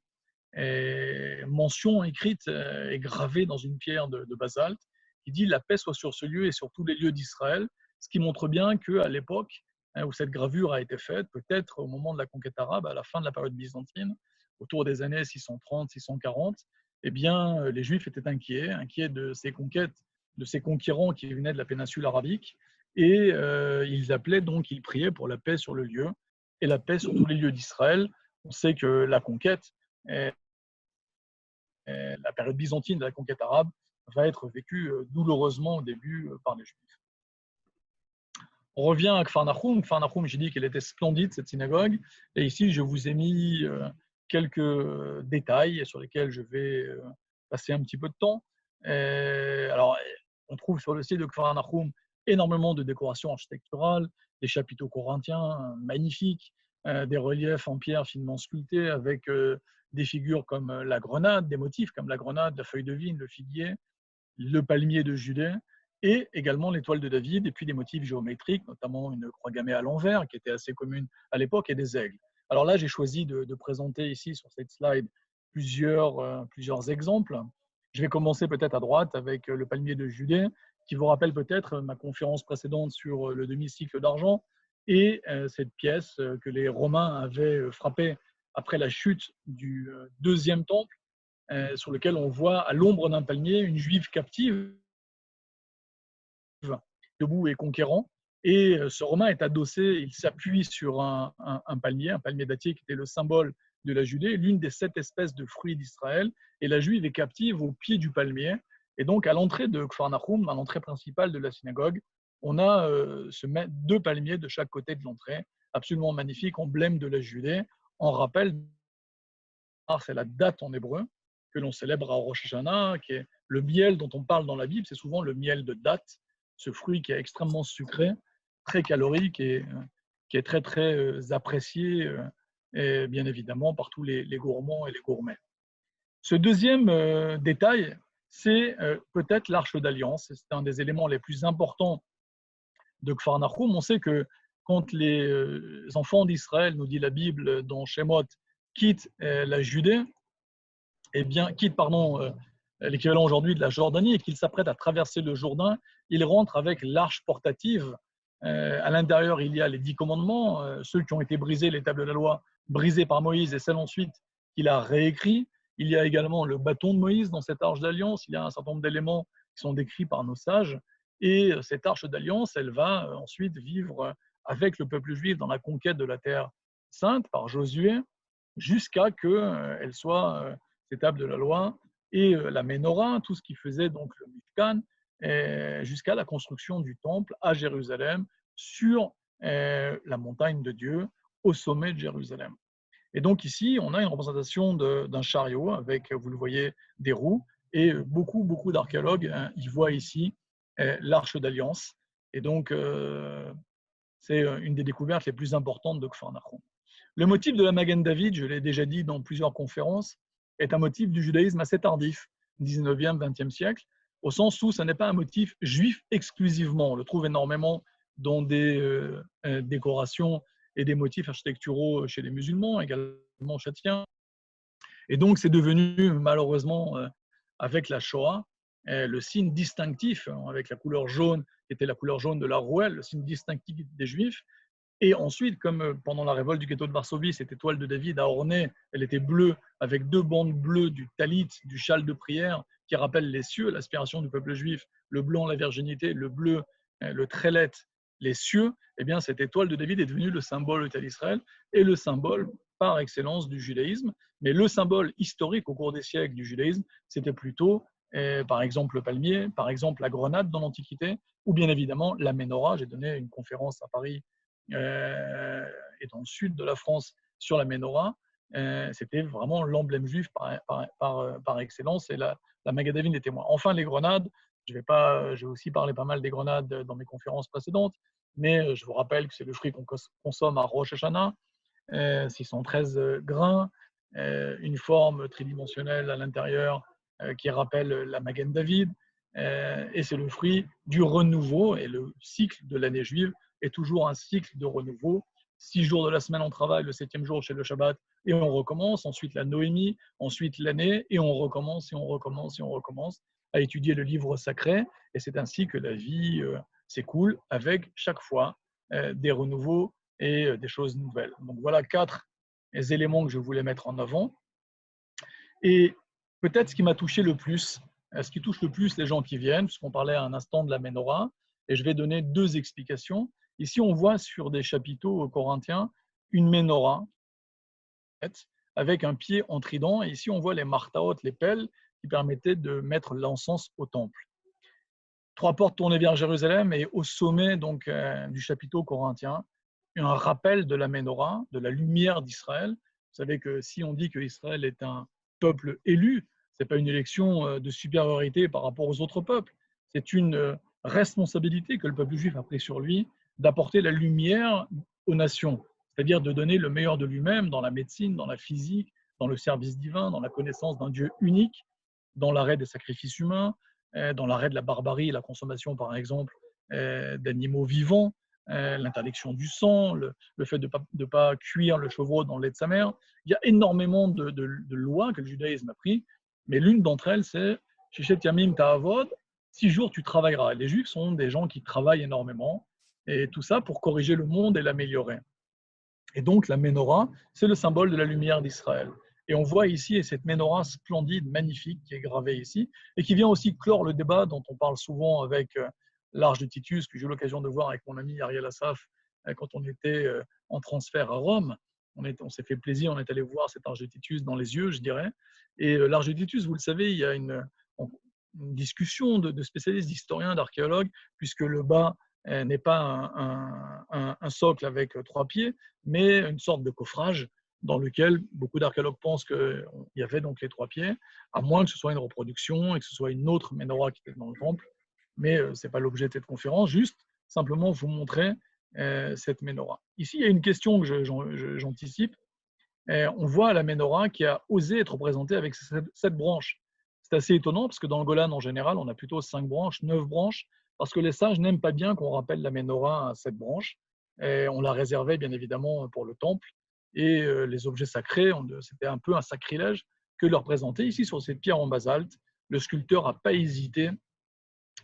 mention écrite et gravée dans une pierre de basalte qui dit « La paix soit sur ce lieu et sur tous les lieux d'Israël », ce qui montre bien qu'à l'époque où cette gravure a été faite, peut-être au moment de la conquête arabe, à la fin de la période byzantine, autour des années 630-640, eh bien, les Juifs étaient inquiets de ces conquêtes, de ces conquérants qui venaient de la péninsule arabique, et ils priaient pour la paix sur le lieu et la paix sur tous les lieux d'Israël. On sait que la conquête, la période byzantine de la conquête arabe, va être vécue douloureusement au début par les Juifs. On revient à Kfar Nahum. Kfar Nahum, j'ai dit qu'elle était splendide, cette synagogue, et ici, je vous ai mis quelques détails sur lesquels je vais passer un petit peu de temps. Alors, on trouve sur le site de Kfar Nahum énormément de décorations architecturales, des chapiteaux corinthiens magnifiques, des reliefs en pierre finement sculptés avec des figures comme la grenade, des motifs comme la grenade, la feuille de vigne, le figuier, le palmier de Judée, et également l'étoile de David, et puis des motifs géométriques, notamment une croix gammée à l'envers, qui était assez commune à l'époque, et des aigles. Alors là, j'ai choisi de présenter ici, sur cette slide, plusieurs exemples. Je vais commencer peut-être à droite avec le palmier de Judée, qui vous rappelle peut-être ma conférence précédente sur le demi-cycle d'argent, et cette pièce que les Romains avaient frappée après la chute du deuxième temple, sur lequel on voit à l'ombre d'un palmier une juive captive debout et conquérant. Et ce Romain est adossé, il s'appuie sur un palmier dattier qui était le symbole de la Judée, l'une des 7 espèces de fruits d'Israël. Et la Juive est captive au pied du palmier. Et donc, à l'entrée de Kfar Nahum, à l'entrée principale de la synagogue, on a 2 palmiers de chaque côté de l'entrée, absolument magnifique, emblème de la Judée, en rappel, c'est la date en hébreu que l'on célèbre à Rosh Hashanah, qui est le miel dont on parle dans la Bible, c'est souvent le miel de date, ce fruit qui est extrêmement sucré, très calorique et qui est très très apprécié, et bien évidemment par tous les gourmands et les gourmets. Ce deuxième détail, c'est peut-être l'arche d'alliance. C'est un des éléments les plus importants de Kfar Nahum. On sait que quand les enfants d'Israël, nous dit la Bible dans Shemot, quittent la Judée, quitte l'équivalent aujourd'hui de la Jordanie et qu'ils s'apprêtent à traverser le Jourdain, ils rentrent avec l'arche portative. À l'intérieur, il y a les 10 commandements, ceux qui ont été brisés, les tables de la loi, brisées par Moïse et celles ensuite qu'il a réécrits. Il y a également le bâton de Moïse dans cette arche d'alliance. Il y a un certain nombre d'éléments qui sont décrits par nos sages. Et cette arche d'alliance, elle va ensuite vivre avec le peuple juif dans la conquête de la terre sainte par Josué, jusqu'à qu'elle soit ces tables de la loi et la Ménorah, tout ce qui faisait donc le Mishkan, jusqu'à la construction du temple à Jérusalem, sur la montagne de Dieu, au sommet de Jérusalem. Et donc ici, on a une représentation d'un chariot avec, vous le voyez, des roues, et beaucoup d'archéologues y voient ici l'arche d'alliance. Et donc, c'est une des découvertes les plus importantes de Kfar Nahum. Le motif de la Magen David, je l'ai déjà dit dans plusieurs conférences, est un motif du judaïsme assez tardif, 19e, 20e siècle, au sens où ce n'est pas un motif juif exclusivement. On le trouve énormément dans des décorations et des motifs architecturaux chez les musulmans, également chrétiens. Et donc, c'est devenu, malheureusement, avec la Shoah, le signe distinctif, avec la couleur jaune, qui était la couleur jaune de la rouelle, le signe distinctif des Juifs. Et ensuite, comme pendant la révolte du ghetto de Varsovie, cette étoile de David a orné, elle était bleue, avec 2 bandes bleues du talit, du châle de prière, qui rappellent les cieux, l'aspiration du peuple juif, le blanc, la virginité, le bleu, le trélet, les cieux. Eh bien, cette étoile de David est devenue le symbole d'Israël et le symbole par excellence du judaïsme. Mais le symbole historique au cours des siècles du judaïsme, c'était plutôt, par exemple, le palmier, par exemple, la grenade dans l'Antiquité, ou bien évidemment la Ménorah. J'ai donné une conférence à Paris et dans le sud de la France sur la Ménorah. C'était vraiment l'emblème juif par excellence, et la Magen David est témoin. Enfin, les grenades, j'ai aussi parlé pas mal des grenades dans mes conférences précédentes, mais je vous rappelle que c'est le fruit qu'on consomme à Rosh Hashanah, 613 grains, une forme tridimensionnelle à l'intérieur qui rappelle la Magen David, et c'est le fruit du renouveau, et le cycle de l'année juive est toujours un cycle de renouveau. 6 jours de la semaine on travaille, le 7e jour chez le Shabbat, et on recommence. Ensuite la Noémie, ensuite l'année, et on recommence à étudier le livre sacré. Et c'est ainsi que la vie s'écoule, avec chaque fois des renouveaux et des choses nouvelles. Donc voilà 4 éléments que je voulais mettre en avant. Et peut-être ce qui m'a touché le plus, ce qui touche le plus les gens qui viennent, puisqu'on parlait un instant de la Ménorah, et je vais donner 2 explications. Ici, on voit sur des chapiteaux corinthiens une Ménorah avec un pied en trident, et ici on voit les martaot, les pelles, qui permettaient de mettre l'encens au temple. 3 portes tournées vers Jérusalem, et au sommet donc du chapiteau corinthien, un rappel de la Ménorah, de la lumière d'Israël. Vous savez que si on dit qu'Israël est un peuple élu, ce n'est pas une élection de supériorité par rapport aux autres peuples, c'est une responsabilité que le peuple juif a pris sur lui d'apporter la lumière aux nations, c'est-à-dire de donner le meilleur de lui-même dans la médecine, dans la physique, dans le service divin, dans la connaissance d'un Dieu unique, dans l'arrêt des sacrifices humains, dans l'arrêt de la barbarie, la consommation par exemple d'animaux vivants, l'interdiction du sang, le fait de ne pas cuire le chevreau dans le lait de sa mère. Il y a énormément de lois que le judaïsme a pris, mais l'une d'entre elles, c'est « Shishet Yamim Ta'avod », 6 jours tu travailleras. Les Juifs sont des gens qui travaillent énormément, et tout ça pour corriger le monde et l'améliorer. Et donc la Ménorah, c'est le symbole de la lumière d'Israël. Et on voit ici cette Ménorah splendide, magnifique, qui est gravée ici, et qui vient aussi clore le débat dont on parle souvent avec l'Arche de Titus, que j'ai eu l'occasion de voir avec mon ami Ariel Assaf quand on était en transfert à Rome. On s'est fait plaisir, on est allé voir cette Arche de Titus dans les yeux, je dirais. Et l'Arche de Titus, vous le savez, il y a une discussion de spécialistes, d'historiens, d'archéologues, puisque le bas n'est pas un socle avec 3 pieds, mais une sorte de coffrage dans lequel beaucoup d'archéologues pensent qu'il y avait donc les 3 pieds, à moins que ce soit une reproduction et que ce soit une autre menorah qui était dans le temple. Mais ce n'est pas l'objet de cette conférence, juste simplement vous montrer cette menorah. Ici, il y a une question que j'anticipe. On voit la menorah qui a osé être représentée avec 7 branches. C'est assez étonnant parce que dans le Golan, en général, on a plutôt 5 branches, 9 branches, parce que les sages n'aiment pas bien qu'on rappelle la menorah à 7 branches. Et on la réservait bien évidemment pour le temple. Et les objets sacrés, c'était un peu un sacrilège que de le représenter. Ici, sur cette pierre en basalte, le sculpteur n'a pas hésité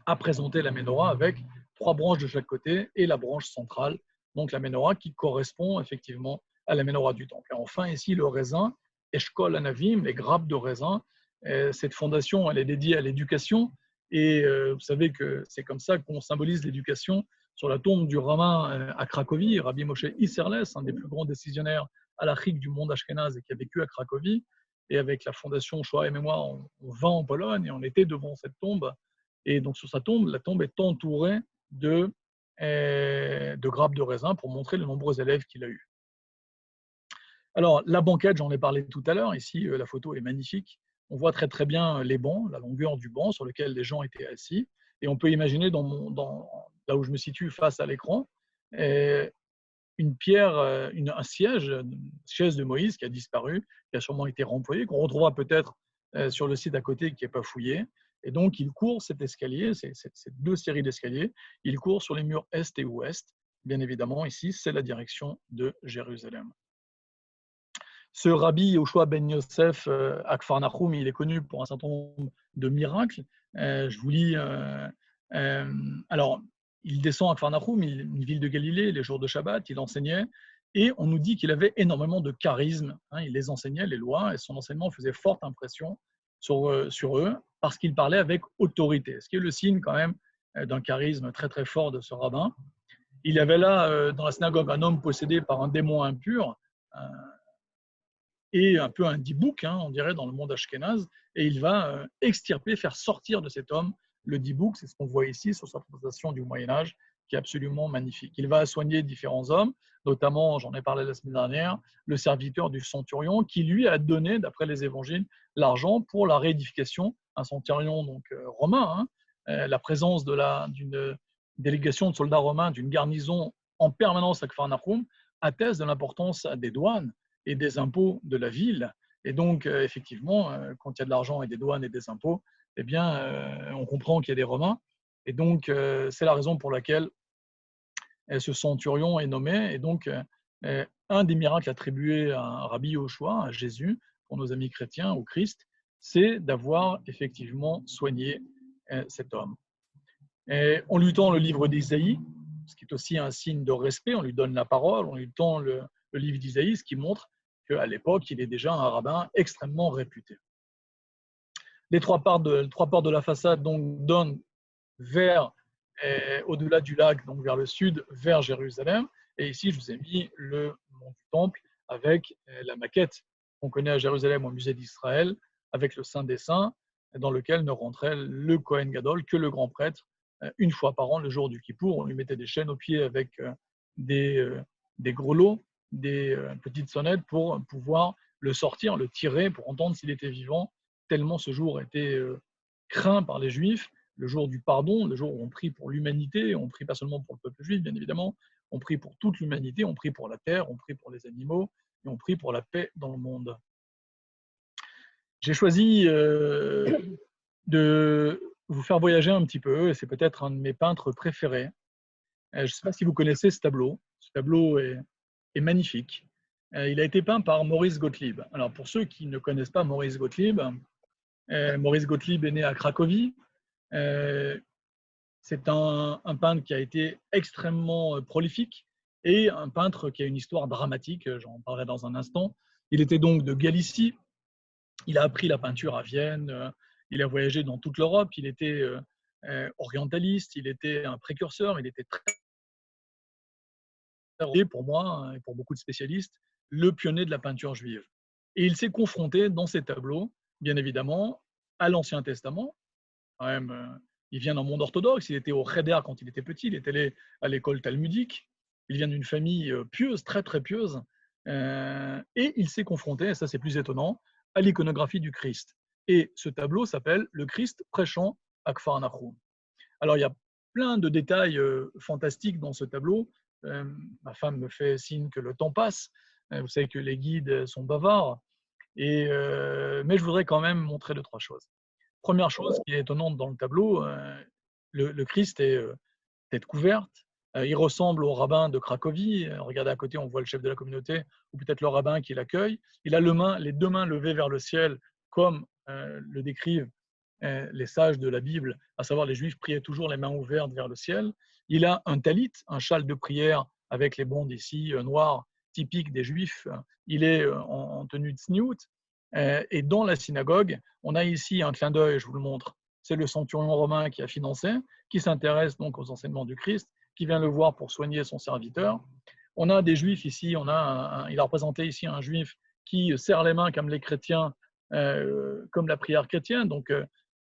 à présenter la menorah avec 3 branches de chaque côté et la branche centrale, donc la menorah qui correspond effectivement à la menorah du temple. Et enfin, ici, le raisin, Eshkol Anavim, les grappes de raisin. Cette fondation, elle est dédiée à l'éducation. Et vous savez que c'est comme ça qu'on symbolise l'éducation sur la tombe du rabbin à Cracovie, Rabbi Moshe Isserles, un des plus grands décisionnaires halachiques du monde ashkénaze et qui a vécu à Cracovie. Et avec la fondation Shoah et Mémoire, on va en Pologne et on était devant cette tombe. Et donc sur sa tombe, la tombe est entourée de grappes de raisin pour montrer les nombreux élèves qu'il a eus. Alors, la banquette, j'en ai parlé tout à l'heure. Ici, la photo est magnifique. On voit très très bien les bancs, la longueur du banc sur lequel les gens étaient assis. Et on peut imaginer, là où je me situe face à l'écran, une pierre, un siège, une chaise de Moïse qui a disparu, qui a sûrement été remployée, qu'on retrouvera peut-être sur le site à côté qui n'est pas fouillé. Et donc, il court cet escalier, ces 2 séries d'escaliers, il court sur les murs est et ouest. Bien évidemment, ici, c'est la direction de Jérusalem. Ce rabbi Yoshua ben Yosef à Kfar Nahum, il est connu pour un certain nombre de miracles. Je vous lis. Alors, il descend à Kfar Nahum, une ville de Galilée, les jours de Shabbat, il enseignait, et on nous dit qu'il avait énormément de charisme. Il les enseignait, les lois, et son enseignement faisait forte impression sur eux, parce qu'il parlait avec autorité, ce qui est le signe quand même d'un charisme très très fort de ce rabbin. Il y avait là, dans la synagogue, un homme possédé par un démon impur, et un peu un dibouk, on dirait, dans le monde ashkénaze, et il va extirper, faire sortir de cet homme le dibouk, c'est ce qu'on voit ici sur sa représentation du Moyen-Âge, qui est absolument magnifique. Il va soigner différents hommes, notamment, j'en ai parlé la semaine dernière, le serviteur du centurion, qui lui a donné, d'après les évangiles, l'argent pour la réédification, un centurion donc romain, la présence d'une délégation de soldats romains, d'une garnison en permanence à Kfar Nahum, atteste de l'importance des douanes et des impôts de la ville. Et donc, effectivement, quand il y a de l'argent et des douanes et des impôts, eh bien, on comprend qu'il y a des Romains. Et donc, c'est la raison pour laquelle ce centurion est nommé. Et donc, un des miracles attribués à Rabbi Yoshua, à Jésus, pour nos amis chrétiens, au Christ, c'est d'avoir effectivement soigné cet homme. Et on lui tend le livre d'Isaïe, ce qui est aussi un signe de respect. On lui donne la parole, on lui tend le livre d'Isaïe, ce qui montre qu'à l'époque, il est déjà un rabbin extrêmement réputé. Les 3 portes de la façade donc, donnent vers, au-delà du lac, donc vers le sud, vers Jérusalem. Et ici, je vous ai mis le mont du Temple avec la maquette qu'on connaît à Jérusalem au musée d'Israël, avec le Saint des Saints, dans lequel ne rentrait le Kohen Gadol que le grand prêtre, une fois par an, le jour du Kippour. On lui mettait des chaînes aux pieds avec des grelots, des petites sonnettes pour pouvoir le sortir, le tirer, pour entendre s'il était vivant, tellement ce jour était craint par les Juifs, le jour du pardon, le jour où on prie pour l'humanité, on prie pas seulement pour le peuple juif, bien évidemment, on prie pour toute l'humanité, on prie pour la terre, on prie pour les animaux, et on prie pour la paix dans le monde. J'ai choisi de vous faire voyager un petit peu, et c'est peut-être un de mes peintres préférés. Je ne sais pas si vous connaissez ce tableau. Ce tableau est magnifique. Il a été peint par Maurice Gottlieb. Alors, pour ceux qui ne connaissent pas Maurice Gottlieb est né à Cracovie. C'est un peintre qui a été extrêmement prolifique et un peintre qui a une histoire dramatique, j'en parlerai dans un instant. Il était donc de Galicie, il a appris la peinture à Vienne, il a voyagé dans toute l'Europe, il était orientaliste, il était un précurseur, il était très, pour moi hein, et pour beaucoup de spécialistes, le pionnier de la peinture juive. Et il s'est confronté dans ses tableaux, bien évidemment, à l'Ancien Testament. Quand même, il vient d'un monde orthodoxe, il était au Cheder quand il était petit, il était allé à l'école talmudique, il vient d'une famille pieuse, très très pieuse, et il s'est confronté, et ça c'est plus étonnant, à l'iconographie du Christ. Et ce tableau s'appelle Le Christ prêchant à Kfar Nahum. Alors, il y a plein de détails fantastiques dans ce tableau. Ma femme me fait signe que le temps passe. Vous savez que les guides sont bavards. Mais je voudrais quand même montrer deux, trois choses. Première chose qui est étonnante dans le tableau, le Christ est tête couverte. Il ressemble au rabbin de Cracovie. Regardez à côté, on voit le chef de la communauté, ou peut-être le rabbin qui l'accueille. Il a les deux mains levées vers le ciel, comme le décrivent les sages de la Bible, à savoir les Juifs priaient toujours les mains ouvertes vers le ciel. Il a un talit, un châle de prière avec les bandes ici noires, typiques des Juifs. Il est en tenue de sniout. Et dans la synagogue, on a ici un clin d'œil, je vous le montre. C'est le centurion romain qui a financé, qui s'intéresse donc aux enseignements du Christ, qui vient le voir pour soigner son serviteur. On a des Juifs ici, il a représenté ici un Juif qui serre les mains comme les chrétiens, comme la prière chrétienne, donc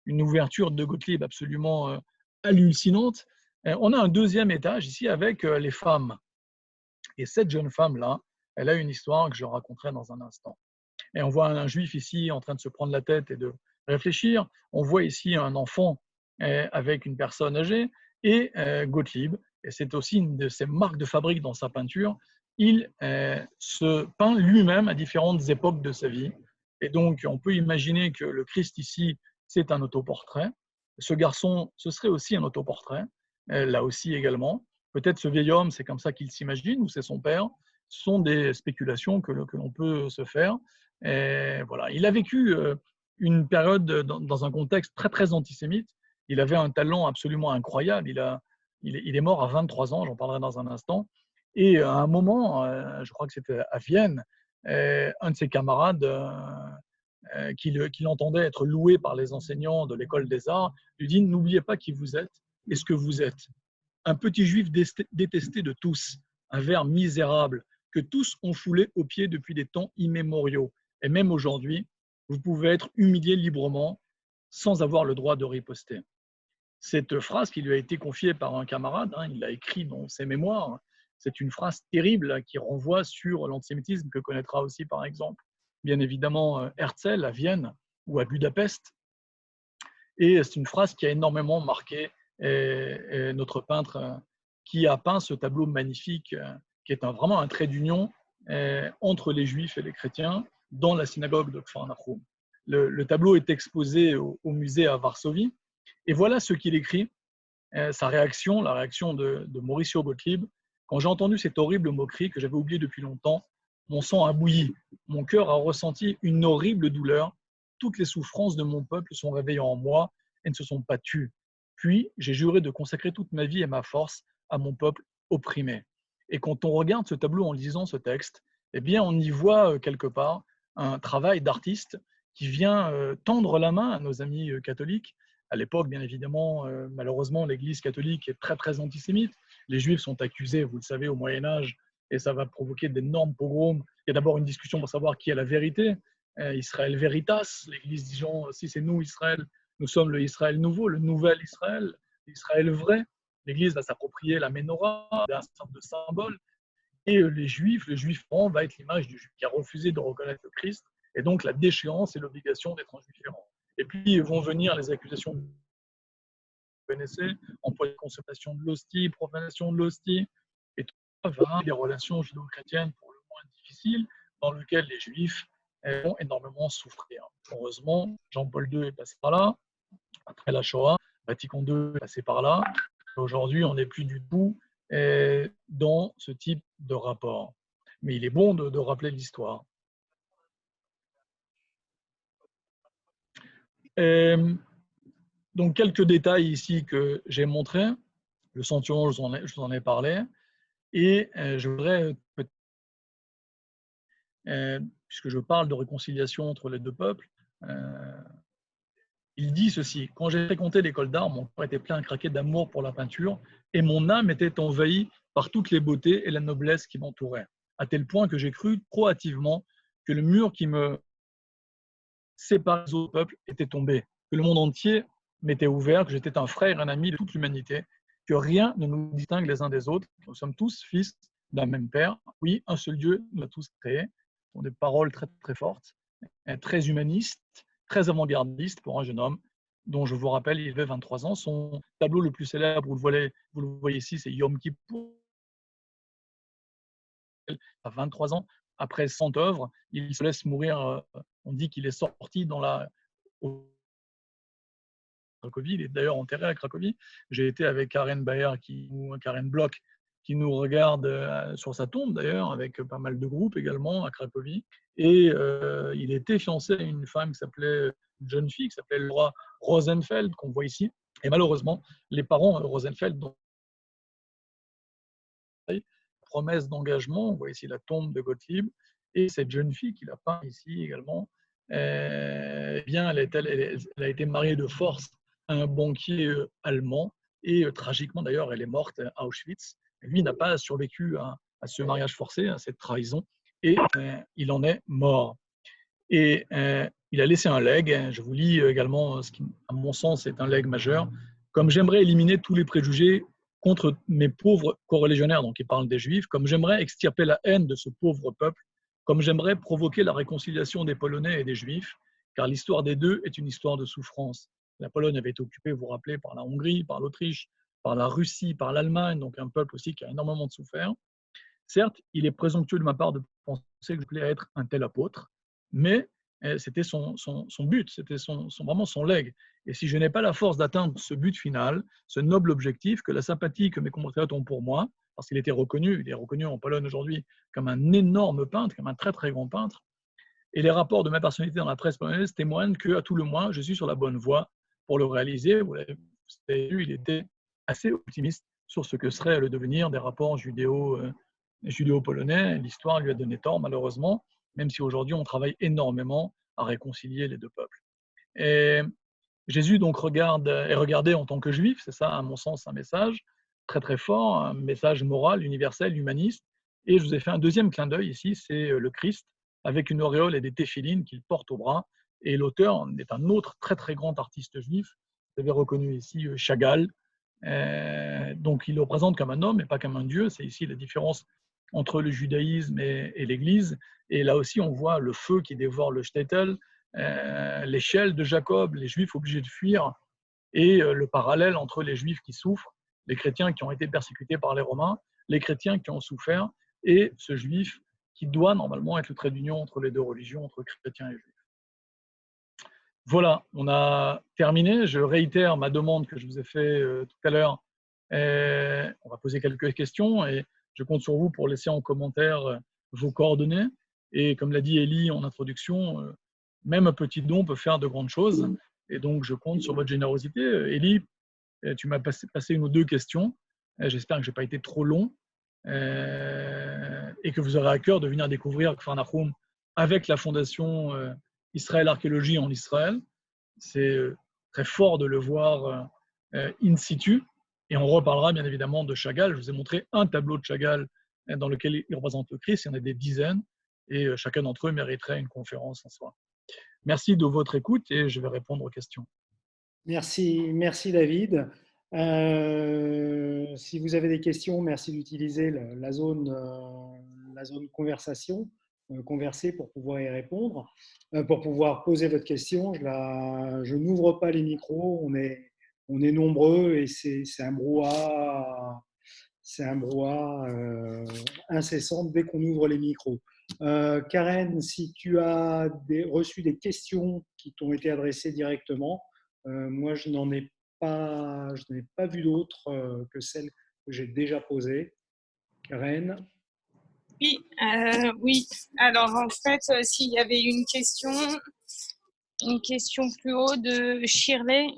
une ouverture de Gottlieb absolument hallucinante. On a un deuxième étage ici avec les femmes. Et cette jeune femme-là, elle a une histoire que je raconterai dans un instant. Et on voit un juif ici en train de se prendre la tête et de réfléchir. On voit ici un enfant avec une personne âgée et Gottlieb, et c'est aussi une de ses marques de fabrique dans sa peinture, il se peint lui-même à différentes époques de sa vie. Et donc, on peut imaginer que le Christ ici, c'est un autoportrait. Ce garçon, ce serait aussi un autoportrait, là aussi également. Peut-être ce vieil homme, c'est comme ça qu'il s'imagine, ou c'est son père. Ce sont des spéculations que l'on peut se faire. Et voilà. Il a vécu une période dans un contexte très, très antisémite. Il avait un talent absolument incroyable. Il est mort à 23 ans, j'en parlerai dans un instant. Et à un moment, je crois que c'était à Vienne, un de ses camarades qui l'entendait être loué par les enseignants de l'école des arts lui dit « N'oubliez pas qui vous êtes et ce que vous êtes. Un petit juif détesté de tous, un ver misérable que tous ont foulé aux pieds depuis des temps immémoriaux. Et même aujourd'hui, vous pouvez être humilié librement sans avoir le droit de riposter. » Cette phrase qui lui a été confiée par un camarade, il l'a écrit dans ses mémoires, c'est une phrase terrible qui renvoie sur l'antisémitisme que connaîtra aussi par exemple, bien évidemment, Herzl à Vienne ou à Budapest. Et c'est une phrase qui a énormément marqué notre peintre qui a peint ce tableau magnifique, qui est vraiment un trait d'union entre les Juifs et les chrétiens dans la synagogue de Kfar Nahum. Le tableau est exposé au musée à Varsovie. Et voilà ce qu'il écrit, sa réaction, la réaction de Mauricio Gottlieb. Quand j'ai entendu cette horrible moquerie que j'avais oubliée depuis longtemps, mon sang a bouilli, mon cœur a ressenti une horrible douleur. Toutes les souffrances de mon peuple sont réveillées en moi et ne se sont pas tues. Puis, j'ai juré de consacrer toute ma vie et ma force à mon peuple opprimé. Et quand on regarde ce tableau en lisant ce texte, eh bien, on y voit quelque part un travail d'artiste qui vient tendre la main à nos amis catholiques. À l'époque, bien évidemment, malheureusement, l'Église catholique est très, très antisémite. Les Juifs sont accusés, vous le savez, au Moyen-Âge, et ça va provoquer d'énormes pogroms. Il y a d'abord une discussion pour savoir qui a la vérité. Israël Veritas, l'Église disant si c'est nous, Israël, nous sommes le Israël nouveau, le nouvel Israël, l'Israël vrai. L'Église va s'approprier la menorah, un certain nombre de symboles. Et les Juifs, le Juif franc va être l'image du Juif qui a refusé de reconnaître le Christ. Et donc la déchéance et l'obligation d'être un Juif errant. Et puis vont venir les accusations, vous connaissez, emploi de consommation de l'hostie, profanation de l'hostie. Et tout ça va des relations judéo-chrétiennes pour le moins difficiles, dans lesquelles les Juifs vont énormément souffrir. Heureusement, Jean-Paul II est passé par là. Après la Shoah, Vatican II est passé par là. Aujourd'hui, on n'est plus du tout dans ce type de rapport. Mais il est bon de rappeler l'histoire. Donc, quelques détails ici que j'ai montrés. Le centurion, je vous en ai parlé. Et je voudrais, puisque je parle de réconciliation entre les deux peuples, Il dit ceci: « Quand j'ai fréquenté l'école d'art, mon corps était plein à craquer d'amour pour la peinture et mon âme était envahie par toutes les beautés et la noblesse qui m'entouraient, à tel point que j'ai cru proactivement que le mur qui me séparait des autres peuples était tombé, que le monde entier m'était ouvert, que j'étais un frère et un ami de toute l'humanité, que rien ne nous distingue les uns des autres, que nous sommes tous fils d'un même Père. Oui, un seul Dieu nous a tous créés. » Ce sont des paroles très, très fortes, très humanistes, très avant-gardistes pour un jeune homme dont je vous rappelle, il avait 23 ans. Son tableau le plus célèbre, vous le voyez ici, c'est Yom Kippour. À 23 ans, après 100 œuvres, il se laisse mourir. On dit qu'il est sorti dans au Cracovie. Il est d'ailleurs enterré à Cracovie. J'ai été avec Karen Baer, Karen Bloch, qui nous regarde sur sa tombe d'ailleurs, avec pas mal de groupes également à Cracovie. Et il était fiancé à une femme qui s'appelait, une jeune fille qui s'appelait Laura Rosenfeld, qu'on voit ici. Et malheureusement, les parents Rosenfeld, dont promesse d'engagement, on voit ici la tombe de Gottlieb, et cette jeune fille qu'il a peint ici également, eh bien, elle a été mariée de force à un banquier allemand, et tragiquement d'ailleurs, elle est morte à Auschwitz. Lui n'a pas survécu à ce mariage forcé, à cette trahison, et il en est mort. Et il a laissé un legs. Je vous lis également ce qui, à mon sens, est un legs majeur. Comme j'aimerais éliminer tous les préjugés contre mes pauvres coreligionnaires, donc il parle des Juifs, comme j'aimerais extirper la haine de ce pauvre peuple, comme j'aimerais provoquer la réconciliation des Polonais et des Juifs, car l'histoire des deux est une histoire de souffrance. La Pologne avait été occupée, vous vous rappelez, par la Hongrie, par l'Autriche, par la Russie, par l'Allemagne, donc un peuple aussi qui a énormément de souffert. Certes, il est présomptueux de ma part de penser que je voulais être un tel apôtre, mais c'était son but, c'était vraiment son legs. Et si je n'ai pas la force d'atteindre ce but final, ce noble objectif, que la sympathie que mes compatriotes ont pour moi, parce qu'il il est reconnu en Pologne aujourd'hui comme un énorme peintre, comme un très très grand peintre, et les rapports de ma personnalité dans la presse polonaise témoignent qu'à tout le moins, je suis sur la bonne voie pour le réaliser. Vous l'avez vu, il était assez optimiste sur ce que serait le devenir des rapports judéo-polonais. L'histoire lui a donné tort, malheureusement, même si aujourd'hui on travaille énormément à réconcilier les deux peuples. Et Jésus donc est regardé en tant que juif, c'est ça à mon sens un message très très fort, un message moral, universel, humaniste. Et je vous ai fait un deuxième clin d'œil ici, c'est le Christ avec une auréole et des téphilines qu'il porte au bras. Et l'auteur est un autre très très grand artiste juif, vous avez reconnu ici Chagall. Donc il le représente comme un homme et pas comme un dieu, c'est ici la différence entre le judaïsme et l'Église. Et là aussi on voit le feu qui dévore le shtetl, l'échelle de Jacob, les Juifs obligés de fuir, et le parallèle entre les Juifs qui souffrent, les chrétiens qui ont été persécutés par les Romains, les chrétiens qui ont souffert, et ce Juif qui doit normalement être le trait d'union entre les deux religions, entre chrétiens et Juifs. Voilà, on a terminé. Je réitère ma demande que je vous ai faite tout à l'heure. On va poser quelques questions et je compte sur vous pour laisser en commentaire vos coordonnées. Et comme l'a dit Élie en introduction, même un petit don peut faire de grandes choses. Et donc, je compte sur votre générosité. Élie, tu m'as passé une ou deux questions. J'espère que je n'ai pas été trop long et que vous aurez à cœur de venir découvrir Kfar Nahum avec la Fondation Israël Archéologie en Israël. C'est très fort de le voir in situ. Et on reparlera bien évidemment de Chagall. Je vous ai montré un tableau de Chagall dans lequel il représente le Christ. Il y en a des dizaines et chacun d'entre eux mériterait une conférence en soi. Merci de votre écoute et je vais répondre aux questions. Merci David. Si vous avez des questions, merci d'utiliser la zone conversation, converser pour pouvoir y répondre, pour pouvoir poser votre question. Je n'ouvre pas les micros, on est nombreux et c'est un brouhaha incessant dès qu'on ouvre les micros. Karen, si tu as reçu des questions qui t'ont été adressées directement, moi je n'ai pas vu d'autres que celles que j'ai déjà posées. Karen? Oui, oui. Alors en fait, s'il y avait une question plus haut de Shirley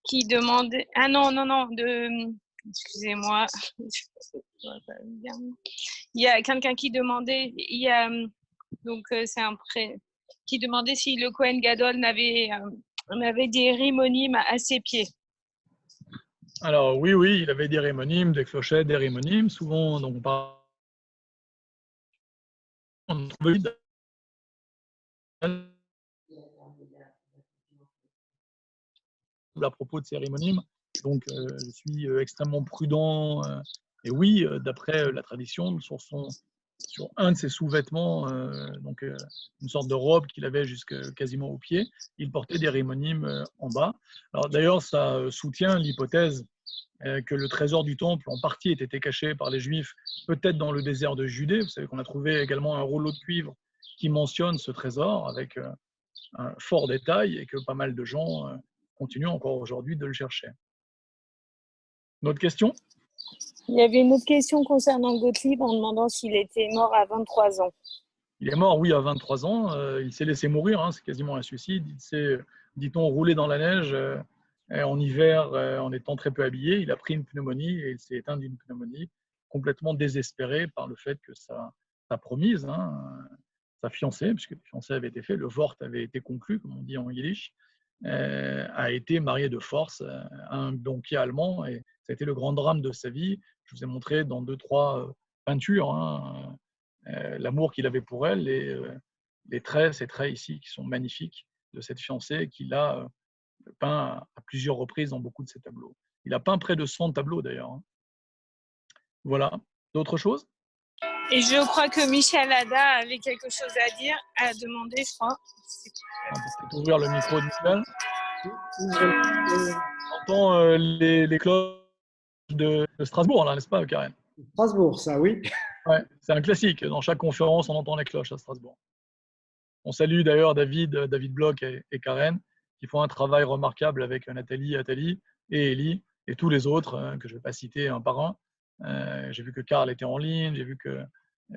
qui demandait. Ah non, excusez-moi. Il y a quelqu'un qui demandait. Donc c'est qui demandait si le Kohen Gadol n'avait on avait des rimonymes à ses pieds. Alors oui, il avait des rimonymes, des clochettes, des rimonymes. Souvent, donc, on trouvait à propos de ces rimonymes. Donc, je suis extrêmement prudent. Et oui, d'après la tradition, sur un de ses sous-vêtements, donc une sorte de robe qu'il avait quasiment aux pieds, il portait des rimonymes en bas. Alors d'ailleurs, ça soutient l'hypothèse que le trésor du temple en partie ait été caché par les Juifs, peut-être dans le désert de Judée. Vous savez qu'on a trouvé également un rouleau de cuivre qui mentionne ce trésor avec un fort détail et que pas mal de gens continuent encore aujourd'hui de le chercher. Une autre question? Il y avait une autre question concernant Gottlieb en demandant s'il était mort à 23 ans. Il est mort, oui, à 23 ans. Il s'est laissé mourir, hein, c'est quasiment un suicide. Il s'est, dit-on, roulé dans la neige en hiver en étant très peu habillé. Il a pris une pneumonie et il s'est éteint d'une pneumonie, complètement désespéré par le fait que sa promise, hein, sa fiancée, puisque la fiancée avait été faite, le vort avait été conclu, comme on dit en yiddish, a été marié de force à un banquier allemand et ça a été le grand drame de sa vie. Je vous ai montré dans 2-3 peintures hein, l'amour qu'il avait pour elle et ces traits ici qui sont magnifiques de cette fiancée qu'il a peint à plusieurs reprises dans beaucoup de ses tableaux. Il a peint près de 100 tableaux d'ailleurs. Hein. Voilà. D'autres choses? Et je crois que Michel Ada avait quelque chose à dire, à demander, je crois. On peut peut-être ouvrir le micro de Michel. On entend les cloches de Strasbourg, là, n'est-ce pas, Karen? Strasbourg, ça, oui. Ouais, c'est un classique. Dans chaque conférence, on entend les cloches à Strasbourg. On salue d'ailleurs David Bloch et Karen, qui font un travail remarquable avec Nathalie, Attali et Elie, et tous les autres que je ne vais pas citer un par un. J'ai vu que Karl était en ligne, j'ai vu que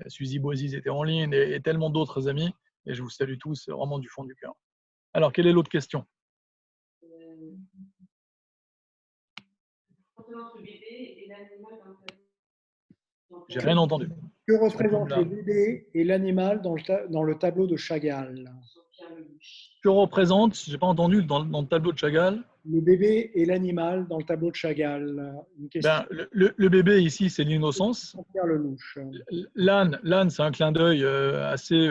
Suzy Boziz était en ligne, et tellement d'autres amis, et je vous salue tous vraiment du fond du cœur. Alors, quelle est l'autre question? J'ai rien entendu. Que représentent le bébé et l'animal dans le tableau de Chagall? Que représente, je n'ai pas entendu, dans le tableau de Chagall? Le bébé et l'animal dans le tableau de Chagall. Le bébé ici, c'est l'innocence. L'âne, c'est un clin d'œil assez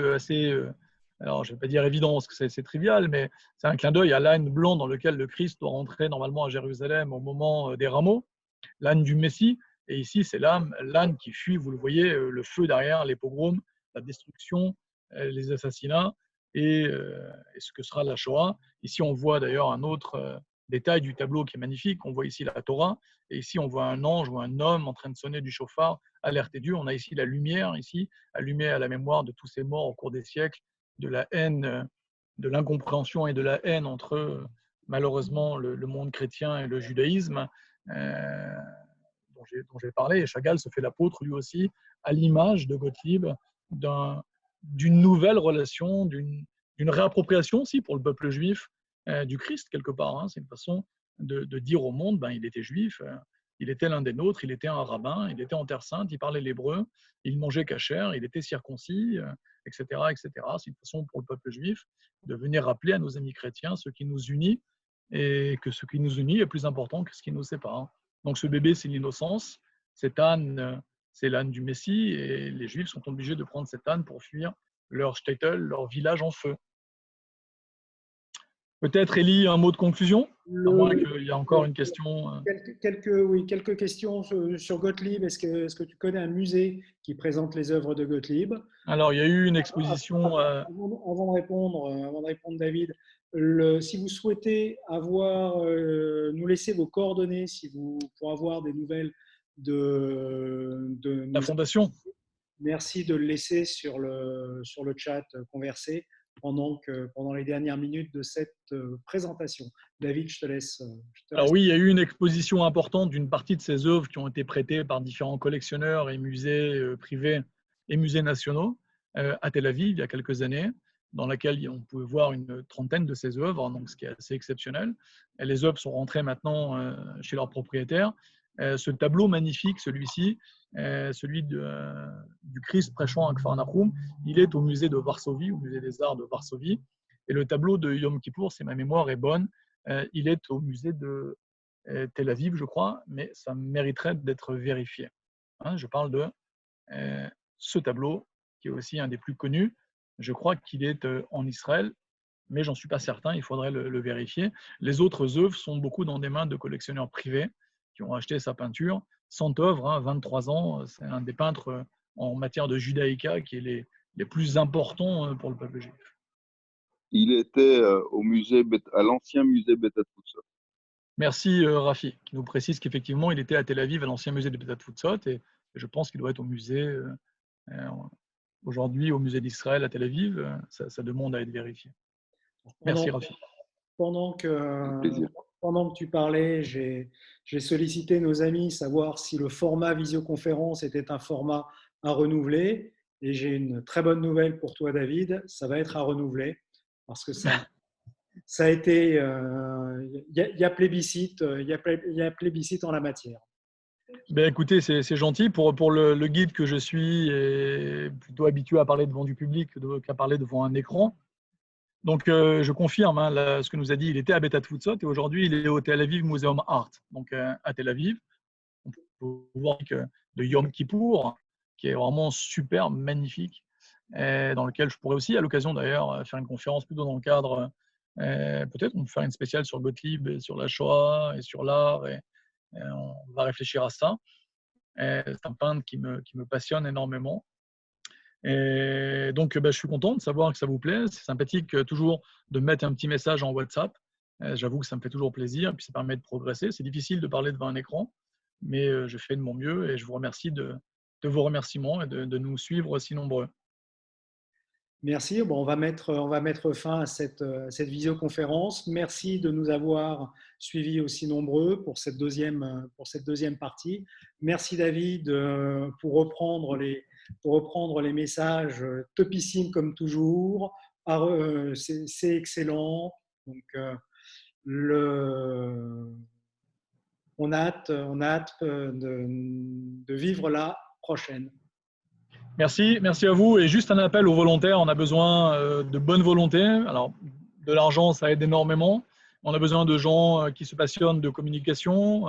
alors je ne vais pas dire évident parce que c'est trivial, mais c'est un clin d'œil à l'âne blanc dans lequel le Christ doit rentrer normalement à Jérusalem au moment des rameaux, l'âne du Messie. Et ici, c'est l'âne qui fuit, vous le voyez, le feu derrière, les pogroms, la destruction, les assassinats et ce que sera la Shoah. Ici, on voit d'ailleurs un autre détail du tableau qui est magnifique. On voit ici la Torah et ici, on voit un ange ou un homme en train de sonner du chauffard, alerter Dieu. On a ici la lumière, ici, allumée à la mémoire de tous ces morts au cours des siècles, de la haine, de l'incompréhension et de la haine entre, malheureusement, le monde chrétien et le judaïsme. Dont j'ai parlé, et Chagall se fait l'apôtre lui aussi, à l'image de Gottlieb, d'une nouvelle relation, d'une réappropriation aussi pour le peuple juif du Christ, quelque part. Hein. C'est une façon de dire au monde, il était juif, il était l'un des nôtres, il était un rabbin, il était en Terre Sainte, il parlait l'hébreu, il mangeait kasher, il était circoncis, etc., etc. C'est une façon pour le peuple juif de venir rappeler à nos amis chrétiens ce qui nous unit, et que ce qui nous unit est plus important que ce qui nous sépare. Donc ce bébé, c'est l'innocence. Cet âne, c'est l'âne du Messie. Et les Juifs sont obligés de prendre cet âne pour fuir leur shtetl, leur village en feu. Peut-être, Élie, un mot de conclusion, à moins qu'il y ait encore une question. Quelques questions sur Gottlieb. Est-ce que tu connais un musée qui présente les œuvres de Gottlieb? Alors, il y a eu une exposition… Avant de répondre, David, si vous souhaitez nous laisser vos coordonnées, pour avoir des nouvelles de la Fondation. Merci de le laisser sur le chat converser pendant les dernières minutes de cette présentation. David, je te laisse. Alors oui, il y a eu une exposition importante d'une partie de ces œuvres qui ont été prêtées par différents collectionneurs et musées privés et musées nationaux à Tel Aviv il y a quelques années, dans laquelle on pouvait voir une trentaine de ces œuvres, donc ce qui est assez exceptionnel. Et les œuvres sont rentrées maintenant chez leurs propriétaires. Ce tableau magnifique, celui-ci, celui du Christ prêchant à Kfar Nahum, il est au musée de Varsovie, au musée des arts de Varsovie. Et le tableau de Yom Kippour, si ma mémoire est bonne, il est au musée de Tel Aviv, je crois, mais ça mériterait d'être vérifié. Hein, je parle de ce tableau, qui est aussi un des plus connus. Je crois qu'il est en Israël, mais j'en suis pas certain, il faudrait le vérifier. Les autres œuvres sont beaucoup dans des mains de collectionneurs privés qui ont acheté sa peinture. 100 œuvres, hein, 23 ans, c'est un des peintres en matière de judaïka qui est les plus importants pour le peuple juif. Il était à l'ancien musée Beth Atfutsot. Merci Rafi, qui nous précise qu'effectivement, il était à Tel Aviv, à l'ancien musée de Beth Atfutsot, et je pense qu'il doit être au musée, aujourd'hui, au musée d'Israël à Tel Aviv. Ça demande à être vérifié. Merci Rafi. Pendant Plaisir. que tu parlais, j'ai sollicité nos amis savoir si le format visioconférence était un format à renouveler. Et j'ai une très bonne nouvelle pour toi, David. Ça va être à renouveler parce que ça a été. Il y a plébiscite, il y a plébiscite en la matière. Ben, écoutez, c'est gentil. Pour le guide que je suis, est plutôt habitué à parler devant du public qu'à parler devant un écran. Donc, je confirme ce que nous a dit. Il était à Beth Atfutsot et aujourd'hui, il est au Tel Aviv Museum Art, donc à Tel Aviv. On peut voir de Yom Kippour, qui est vraiment super, magnifique, dans lequel je pourrais aussi, à l'occasion d'ailleurs, faire une conférence plutôt dans le cadre, peut-être on peut faire une spéciale sur Gottlieb, et sur la Shoah et sur l'art, et on va réfléchir à ça. C'est un peintre qui me passionne énormément. Et donc, je suis content de savoir que ça vous plaît. C'est sympathique toujours de mettre un petit message en WhatsApp. J'avoue que ça me fait toujours plaisir et puis ça permet de progresser. C'est difficile de parler devant un écran, mais je fais de mon mieux et je vous remercie de vos remerciements et de nous suivre si nombreux. Merci. Bon, on va mettre fin à cette visioconférence. Merci de nous avoir suivis aussi nombreux pour cette deuxième partie. Merci David pour reprendre les messages topissimes comme toujours. C'est excellent. Donc, on a hâte de vivre la prochaine. Merci à vous. Et juste un appel aux volontaires. On a besoin de bonne volonté. Alors, de l'argent, ça aide énormément. On a besoin de gens qui se passionnent de communication,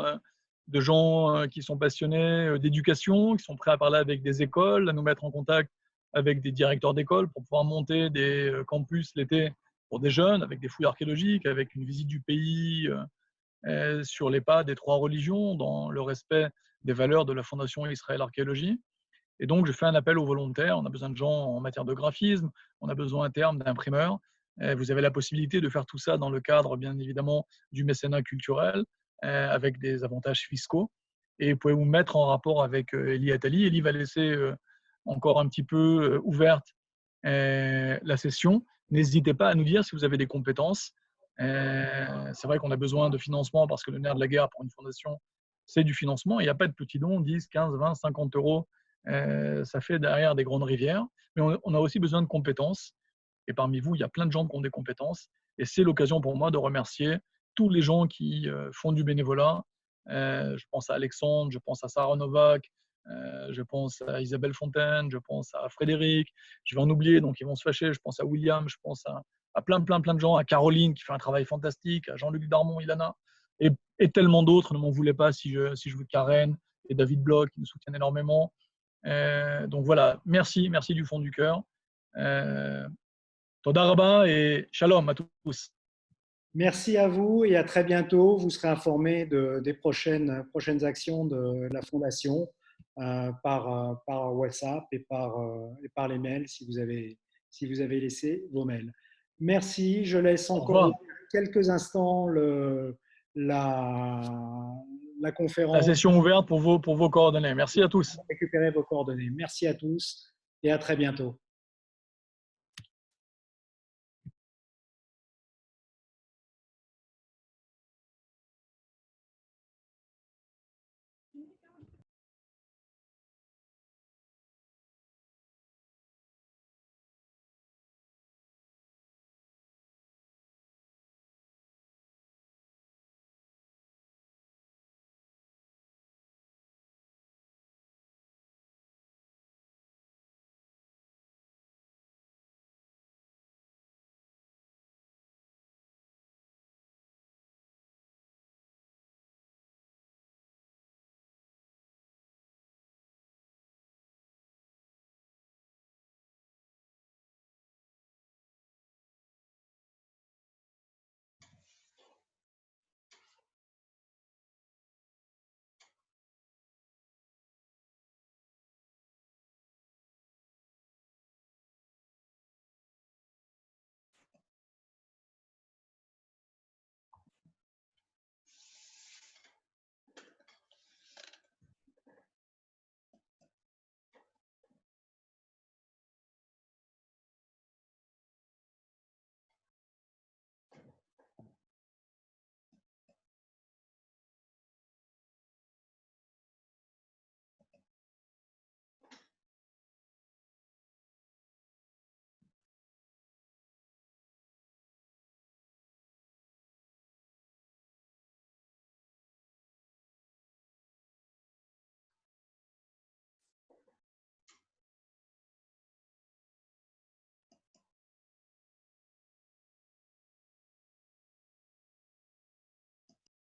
de gens qui sont passionnés d'éducation, qui sont prêts à parler avec des écoles, à nous mettre en contact avec des directeurs d'école pour pouvoir monter des campus l'été pour des jeunes, avec des fouilles archéologiques, avec une visite du pays sur les pas des 3 religions, dans le respect des valeurs de la Fondation Israël Archéologie. Et donc, je fais un appel aux volontaires. On a besoin de gens en matière de graphisme, on a besoin à terme d'imprimeurs. Vous avez la possibilité de faire tout ça dans le cadre, bien évidemment, du mécénat culturel, avec des avantages fiscaux. Et vous pouvez vous mettre en rapport avec Elie Attali. Elie va laisser encore un petit peu ouverte la session. N'hésitez pas à nous dire si vous avez des compétences. C'est vrai qu'on a besoin de financement parce que le nerf de la guerre pour une fondation, c'est du financement. Il n'y a pas de petits dons, 10, 15, 20, 50 euros. Ça fait derrière des grandes rivières. Mais on a aussi besoin de compétences. Et parmi vous, il y a plein de gens qui ont des compétences. Et c'est l'occasion pour moi de remercier tous les gens qui font du bénévolat. Je pense à Alexandre, je pense à Sarah Novak, je pense à Isabelle Fontaine, je pense à Frédéric. Je vais en oublier, donc ils vont se fâcher. Je pense à William, je pense à plein de gens, à Caroline qui fait un travail fantastique, à Jean-Luc Darmon, Ilana, et tellement d'autres. Ne m'en voulez pas si je veux Karen et David Bloch qui nous soutiennent énormément. Donc voilà, merci du fond du cœur. Toda Rabba et Shalom à tous. Merci à vous et à très bientôt. Vous serez informés des prochaines actions de la Fondation par WhatsApp et par les mails si vous avez laissé vos mails. Merci. Je laisse encore quelques instants la conférence. La session ouverte pour vos coordonnées. Merci à tous. Récupérez vos coordonnées. Merci à tous et à très bientôt.